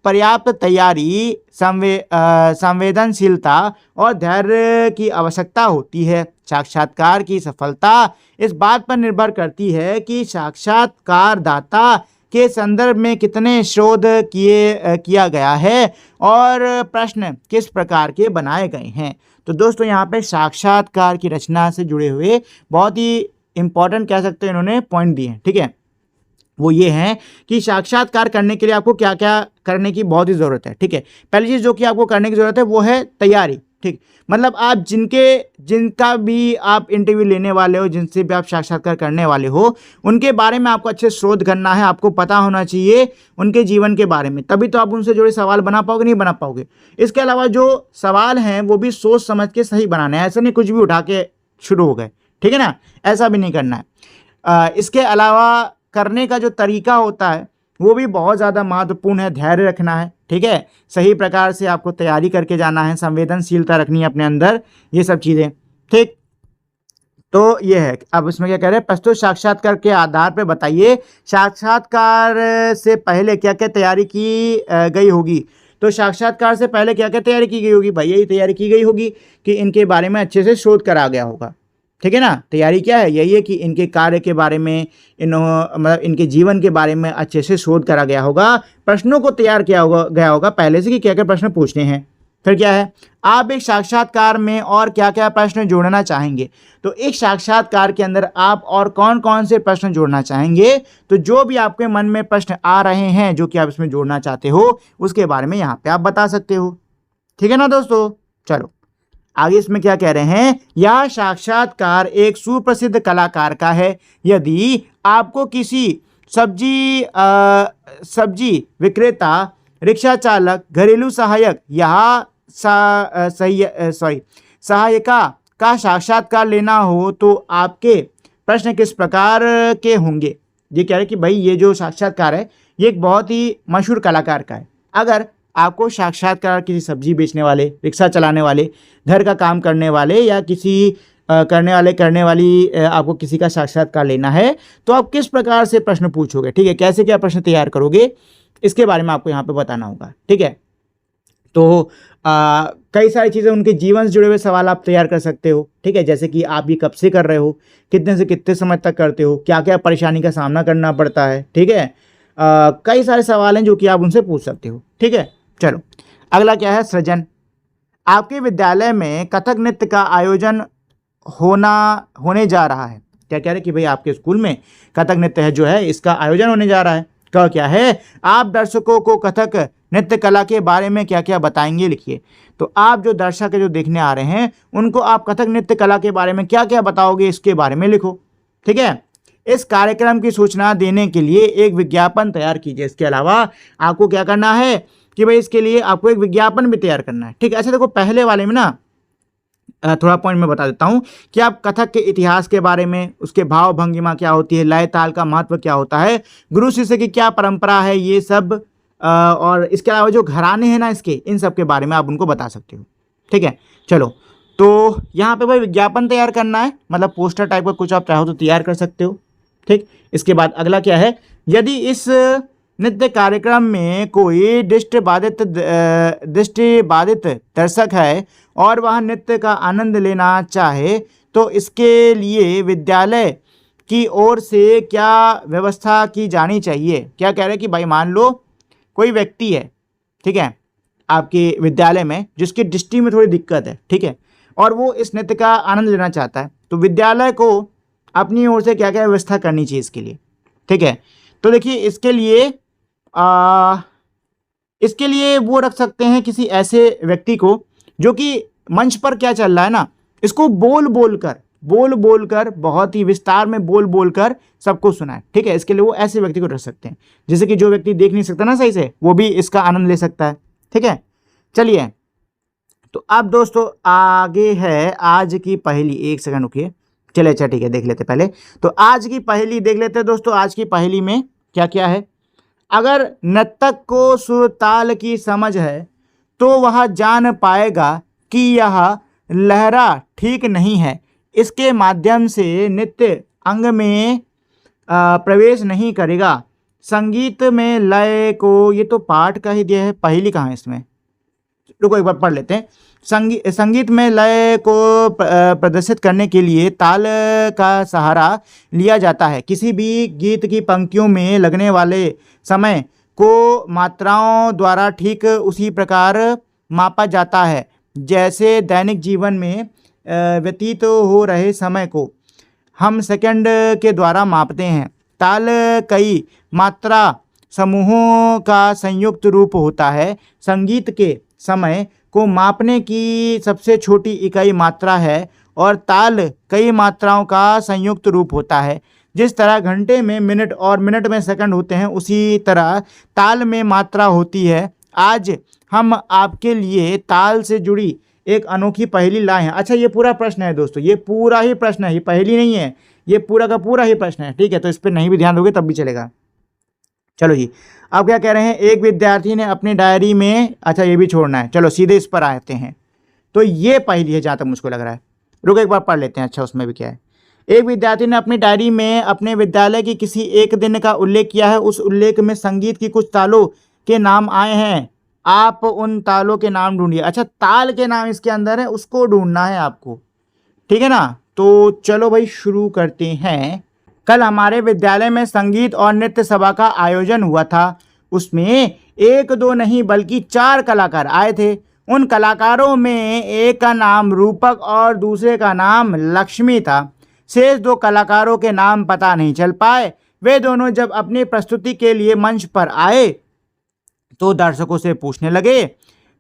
S1: पर्याप्त तैयारी, संवेदनशीलता और धैर्य की आवश्यकता होती है। साक्षात्कार की सफलता इस बात पर निर्भर करती है कि साक्षात्कारदाता के संदर्भ में कितने शोध किया गया है और प्रश्न किस प्रकार के बनाए गए हैं। तो दोस्तों यहाँ पे साक्षात्कार की रचना से जुड़े हुए बहुत ही इंपॉर्टेंट कह सकते हैं इन्होंने पॉइंट दिए हैं। ठीक है, वो ये हैं कि साक्षात्कार करने के लिए आपको क्या क्या करने की बहुत ही ज़रूरत है। ठीक है, पहली चीज़ जो कि आपको करने की ज़रूरत है वो है तैयारी। ठीक, मतलब आप जिनका भी आप इंटरव्यू लेने वाले हो, जिनसे भी आप साक्षात्कार करने वाले हो, उनके बारे में आपको अच्छे शोध करना है, आपको पता होना चाहिए उनके जीवन के बारे में, तभी तो आप उनसे जुड़े सवाल बना पाओगे, नहीं बना पाओगे। इसके अलावा जो सवाल हैं वो भी सोच समझ के सही बनाने हैं, ऐसा नहीं कुछ भी उठा के शुरू हो गए। ठीक है ना, ऐसा भी नहीं करना है। इसके अलावा करने का जो तरीका होता है वो भी बहुत ज़्यादा महत्वपूर्ण है, धैर्य रखना है। ठीक है, सही प्रकार से आपको तैयारी करके जाना है, संवेदनशीलता रखनी है अपने अंदर, ये सब चीज़ें। ठीक, तो ये है। अब इसमें क्या कह रहे हैं, प्रस्तुत साक्षात्कार के आधार पर बताइए साक्षात्कार से पहले क्या क्या तैयारी की गई होगी। तो साक्षात्कार से पहले क्या क्या तैयारी की गई होगी, भाई यही तैयारी की गई होगी कि इनके बारे में अच्छे से शोध करा गया होगा। ठीक है ना, तैयारी क्या है, यही है कि इनके कार्य के बारे में, मतलब इनके जीवन के बारे में अच्छे से शोध करा गया होगा। प्रश्नों को तैयार किया गया होगा पहले से कि क्या क्या प्रश्न पूछने हैं। फिर क्या है, आप एक साक्षात्कार में और क्या क्या प्रश्न जोड़ना चाहेंगे। तो एक साक्षात्कार के अंदर आप और कौन कौन से प्रश्न जोड़ना चाहेंगे, तो जो भी आपके मन में प्रश्न आ रहे हैं जो कि आप इसमें जोड़ना चाहते हो उसके बारे में यहाँ पे आप बता सकते हो। ठीक है ना दोस्तों, चलो आगे इसमें क्या कह रहे हैं, यह साक्षात्कार एक सुप्रसिद्ध कलाकार का है। यदि आपको किसी सब्जी विक्रेता, रिक्शा चालक, घरेलू सहायक या सहायिका का साक्षात्कार लेना हो तो आपके प्रश्न किस प्रकार के होंगे। ये कह रहे हैं कि भाई ये जो साक्षात्कार है ये एक बहुत ही मशहूर कलाकार का है। अगर आपको साक्षात्कार किसी सब्जी बेचने वाले, रिक्शा चलाने वाले, घर का काम करने वाले या किसी करने वाली आपको किसी का साक्षात्कार लेना है तो आप किस प्रकार से प्रश्न पूछोगे, ठीक है, कैसे क्या प्रश्न तैयार करोगे, इसके बारे में आपको यहाँ पे बताना होगा, ठीक है। तो कई सारी चीज़ें, उनके जीवन से जुड़े हुए सवाल आप तैयार कर सकते हो, ठीक है, जैसे कि आप ये कब से कर रहे हो, कितने से कितने समय तक करते हो, क्या क्या परेशानी का सामना करना पड़ता है, ठीक है। कई सारे सवाल हैं जो कि आप उनसे पूछ सकते हो, ठीक है। चलो अगला क्या है, सृजन। आपके विद्यालय में कथक नृत्य का आयोजन होने जा रहा है। क्या कह रहे हैं कि भाई आपके स्कूल में कथक नृत्य है जो है इसका आयोजन होने जा रहा है। क्या है, आप दर्शकों को कथक नृत्य कला के बारे में क्या क्या बताएंगे, लिखिए। तो आप जो दर्शक है जो देखने आ रहे हैं उनको आप कथक नृत्य कला के बारे में क्या क्या बताओगे, इसके बारे में लिखो, ठीक है। इस कार्यक्रम की सूचना देने के लिए एक विज्ञापन तैयार कीजिए। इसके अलावा आपको क्या करना है कि भाई इसके लिए आपको एक विज्ञापन भी तैयार करना है, ठीक है। अच्छा देखो, पहले वाले में ना थोड़ा पॉइंट मैं बता देता हूँ कि आप कथक के इतिहास के बारे में, उसके भाव भंगिमा क्या होती है, लय ताल का महत्व क्या होता है, गुरु शिष्य की क्या परंपरा है, ये सब और इसके अलावा जो घराने हैं ना इसके, इन सब के बारे में आप उनको बता सकते हो, ठीक है। चलो तो यहाँ पे भाई विज्ञापन तैयार करना है, मतलब पोस्टर टाइप का कुछ आप चाहो तो तैयार कर सकते हो, ठीक। इसके बाद अगला क्या है, यदि इस नृत्य कार्यक्रम में कोई दृष्टिबाधित दर्शक है और वह नृत्य का आनंद लेना चाहे तो इसके लिए विद्यालय की ओर से क्या व्यवस्था की जानी चाहिए। क्या कह रहे हैं कि भाई मान लो कोई व्यक्ति है, ठीक है, आपके विद्यालय में जिसकी दृष्टि में थोड़ी दिक्कत है, ठीक है, और वो इस नृत्य का आनंद लेना चाहता है, तो विद्यालय को अपनी ओर से क्या क्या व्यवस्था करनी चाहिए इसके लिए, ठीक है। तो देखिए इसके लिए वो रख सकते हैं किसी ऐसे व्यक्ति को जो कि मंच पर क्या चल रहा है ना, इसको बोल बोल कर बहुत ही विस्तार में बोल कर सबको सुनाए, ठीक है। इसके लिए वो ऐसे व्यक्ति को रख सकते हैं, जैसे कि जो व्यक्ति देख नहीं सकता ना सही से, वो भी इसका आनंद ले सकता है, ठीक है। चलिए तो अब दोस्तों आगे है आज की पहेली। एक सेकंड रुकिए, चले, अच्छा ठीक है, देख लेते पहले। तो आज की पहेली देख लेते हैं दोस्तों। आज की पहेली में क्या क्या है, अगर नर्तक को सुर ताल की समझ है तो वह जान पाएगा कि यह लहरा ठीक नहीं है, इसके माध्यम से नृत्य अंग में प्रवेश नहीं करेगा। संगीत में लय को, ये तो पाठ का ही दिया है, पहेली कहाँ है इसमें, रुको एक बार पढ़ लेते हैं। संगीत में लय को प्रदर्शित करने के लिए ताल का सहारा लिया जाता है। किसी भी गीत की पंक्तियों में लगने वाले समय को मात्राओं द्वारा ठीक उसी प्रकार मापा जाता है जैसे दैनिक जीवन में व्यतीत हो रहे समय को हम सेकंड के द्वारा मापते हैं। ताल कई मात्रा समूहों का संयुक्त रूप होता है। संगीत के समय को मापने की सबसे छोटी इकाई मात्रा है और ताल कई मात्राओं का संयुक्त रूप होता है। जिस तरह घंटे में मिनट और मिनट में सेकंड होते हैं, उसी तरह ताल में मात्रा होती है। आज हम आपके लिए ताल से जुड़ी एक अनोखी पहेली लाए हैं। अच्छा, ये पूरा प्रश्न है दोस्तों, ये पूरा ही प्रश्न है, ये पहेली नहीं है, ये पूरा का पूरा ही प्रश्न है, ठीक है। तो इस पर नहीं भी ध्यान दोगे तब भी चलेगा। चलो जी, अब क्या कह रहे हैं, एक विद्यार्थी ने अपनी डायरी में, अच्छा ये भी छोड़ना है, चलो सीधे इस पर आते हैं। तो ये पहेली है जहाँ तक मुझको लग रहा है, रुको एक बार पढ़ लेते हैं। अच्छा, उसमें भी क्या है, एक विद्यार्थी ने अपनी डायरी में अपने विद्यालय की किसी एक दिन का उल्लेख किया है। उस उल्लेख में संगीत की कुछ तालों के नाम आए हैं, आप उन तालों के नाम ढूंढिए। अच्छा, ताल के नाम इसके अंदर है, उसको ढूंढना है आपको, ठीक है ना। तो चलो भाई शुरू करते हैं। कल हमारे विद्यालय में संगीत और नृत्य सभा का आयोजन हुआ था। उसमें एक दो नहीं बल्कि 4 कलाकार आए थे। उन कलाकारों में एक का नाम रूपक और दूसरे का नाम लक्ष्मी था। शेष 2 कलाकारों के नाम पता नहीं चल पाए। वे दोनों जब अपनी प्रस्तुति के लिए मंच पर आए तो दर्शकों से पूछने लगे,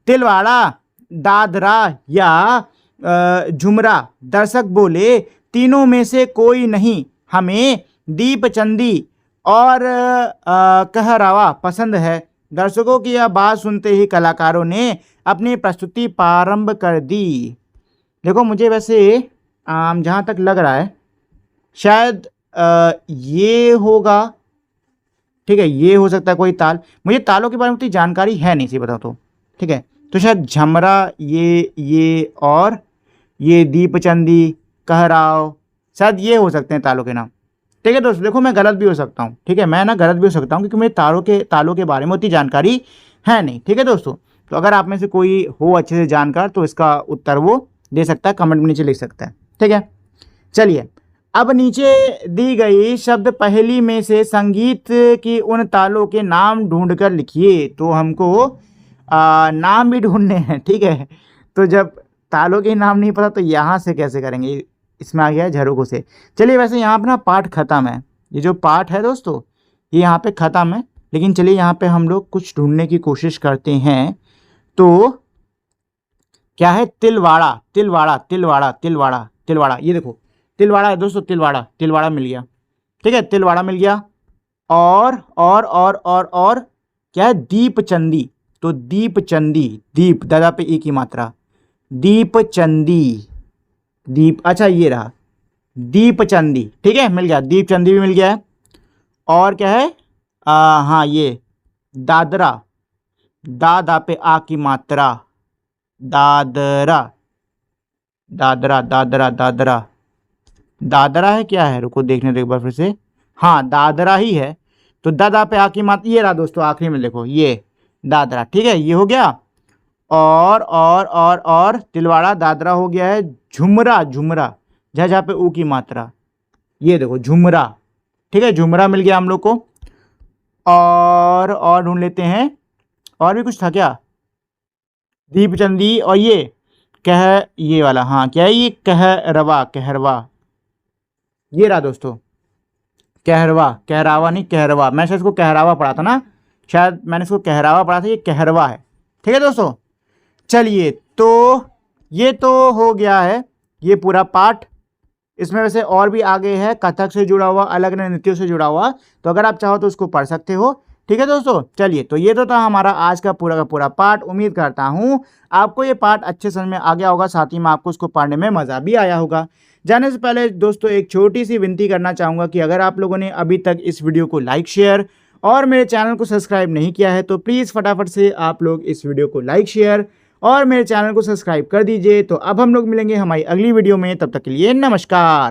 S1: तिलवाड़ा, दादरा या झुमरा। दर्शक बोले, तीनों में से कोई नहीं, हमें दीपचंदी और कहरावा पसंद है। दर्शकों की यह बात सुनते ही कलाकारों ने अपनी प्रस्तुति प्रारंभ कर दी। देखो मुझे वैसे जहाँ तक लग रहा है शायद ये होगा, ठीक है, ये हो सकता है कोई ताल। मुझे तालों के बारे में उतनी जानकारी है नहीं, सही बताओ तो, ठीक है। तो शायद झमरा, ये और ये दीपचंदी कहराव, शायद ये हो सकते हैं तालों के नाम। ठीक है दोस्तों, देखो मैं गलत भी हो सकता हूँ, ठीक है, मैं ना गलत भी हो सकता हूँ क्योंकि मेरे तालों के बारे में उतनी जानकारी है नहीं। ठीक है दोस्तों, तो अगर आप में से कोई हो अच्छे से जानकार तो इसका उत्तर वो दे सकता है, कमेंट में नीचे लिख सकता है। ठीक है, चलिए अब नीचे दी गई शब्द पहेली में से संगीत की उन तालों के नाम ढूंढ कर लिखिए। तो हमको नाम भी ढूंढने हैं। ठीक है, तो जब तालों के नाम नहीं पता तो यहाँ से कैसे करेंगे, इसमें आ गया है झरोखों से। चलिए वैसे यहाँ पर ना पाठ ख़त्म है, ये जो पाठ है दोस्तों ये यहाँ पे ख़त्म है, लेकिन चलिए यहाँ पे हम लोग कुछ ढूंढने की कोशिश करते हैं। तो क्या है, तिलवाड़ा, तिलवाड़ा, तिलवाड़ा, तिलवाड़ा, तिलवाड़ा, ये देखो तिलवाड़ा है दोस्तों, तिलवाड़ा, तिलवाड़ा मिल गया। ठीक है, तिलवाड़ा मिल गया। और क्या है, दीपचंदी। तो दीपचंदी, दीप दादा पे एक ही मात्रा, दीपचंदी, दीप, अच्छा ये रहा दीपचंदी। ठीक है, मिल गया, दीपचंदी भी मिल गया है। और क्या है, हाँ ये दादरा, दादा पे आ की मात्रा, दादरा, दादरा, दादरा, दादरा, दादरा है क्या है, रुको देखने दो एक बार फिर से, हाँ दादरा ही है। तो दादा पे आ की मात्रा, ये रहा दोस्तों आखिरी में देखो ये दादरा। ठीक है, ये हो गया। और तिलवाड़ा, दादरा हो गया है। झुमरा, झुमरा, जहाँ पे ऊ की मात्रा, ये देखो झुमरा। ठीक है, झुमरा मिल गया हम लोग को। और ढूंढ लेते हैं, और भी कुछ था क्या, दीपचंदी, और ये वाला, हाँ क्या है ये, कहरवा, कहरवा, ये रहा दोस्तों कहरवा, कहरावा नहीं कहरवा, मैं शायद इसको कहरावा पढ़ा था ना, शायद मैंने इसको कहरावा पढ़ा था, ये कहरवा है। ठीक है दोस्तों, चलिए तो ये तो हो गया है ये पूरा पाठ। इसमें वैसे और भी आगे है, कथक से जुड़ा हुआ, अलग अलग नृत्यों से जुड़ा हुआ, तो अगर आप चाहो तो उसको पढ़ सकते हो। ठीक है दोस्तों, चलिए तो ये तो था हमारा आज का पूरा पाठ। उम्मीद करता हूँ आपको ये पाठ अच्छे समझ में आ गया होगा, साथ ही में आपको उसको पढ़ने में मज़ा भी आया होगा। जाने से पहले दोस्तों एक छोटी सी विनती करना चाहूँगा कि अगर आप लोगों ने अभी तक इस वीडियो को लाइक, शेयर और मेरे चैनल को सब्सक्राइब नहीं किया है तो प्लीज़ फटाफट से आप लोग इस वीडियो को लाइक, शेयर और मेरे चैनल को सब्सक्राइब कर दीजिए। तो अब हम लोग मिलेंगे हमारी अगली वीडियो में, तब तक के लिए नमस्कार।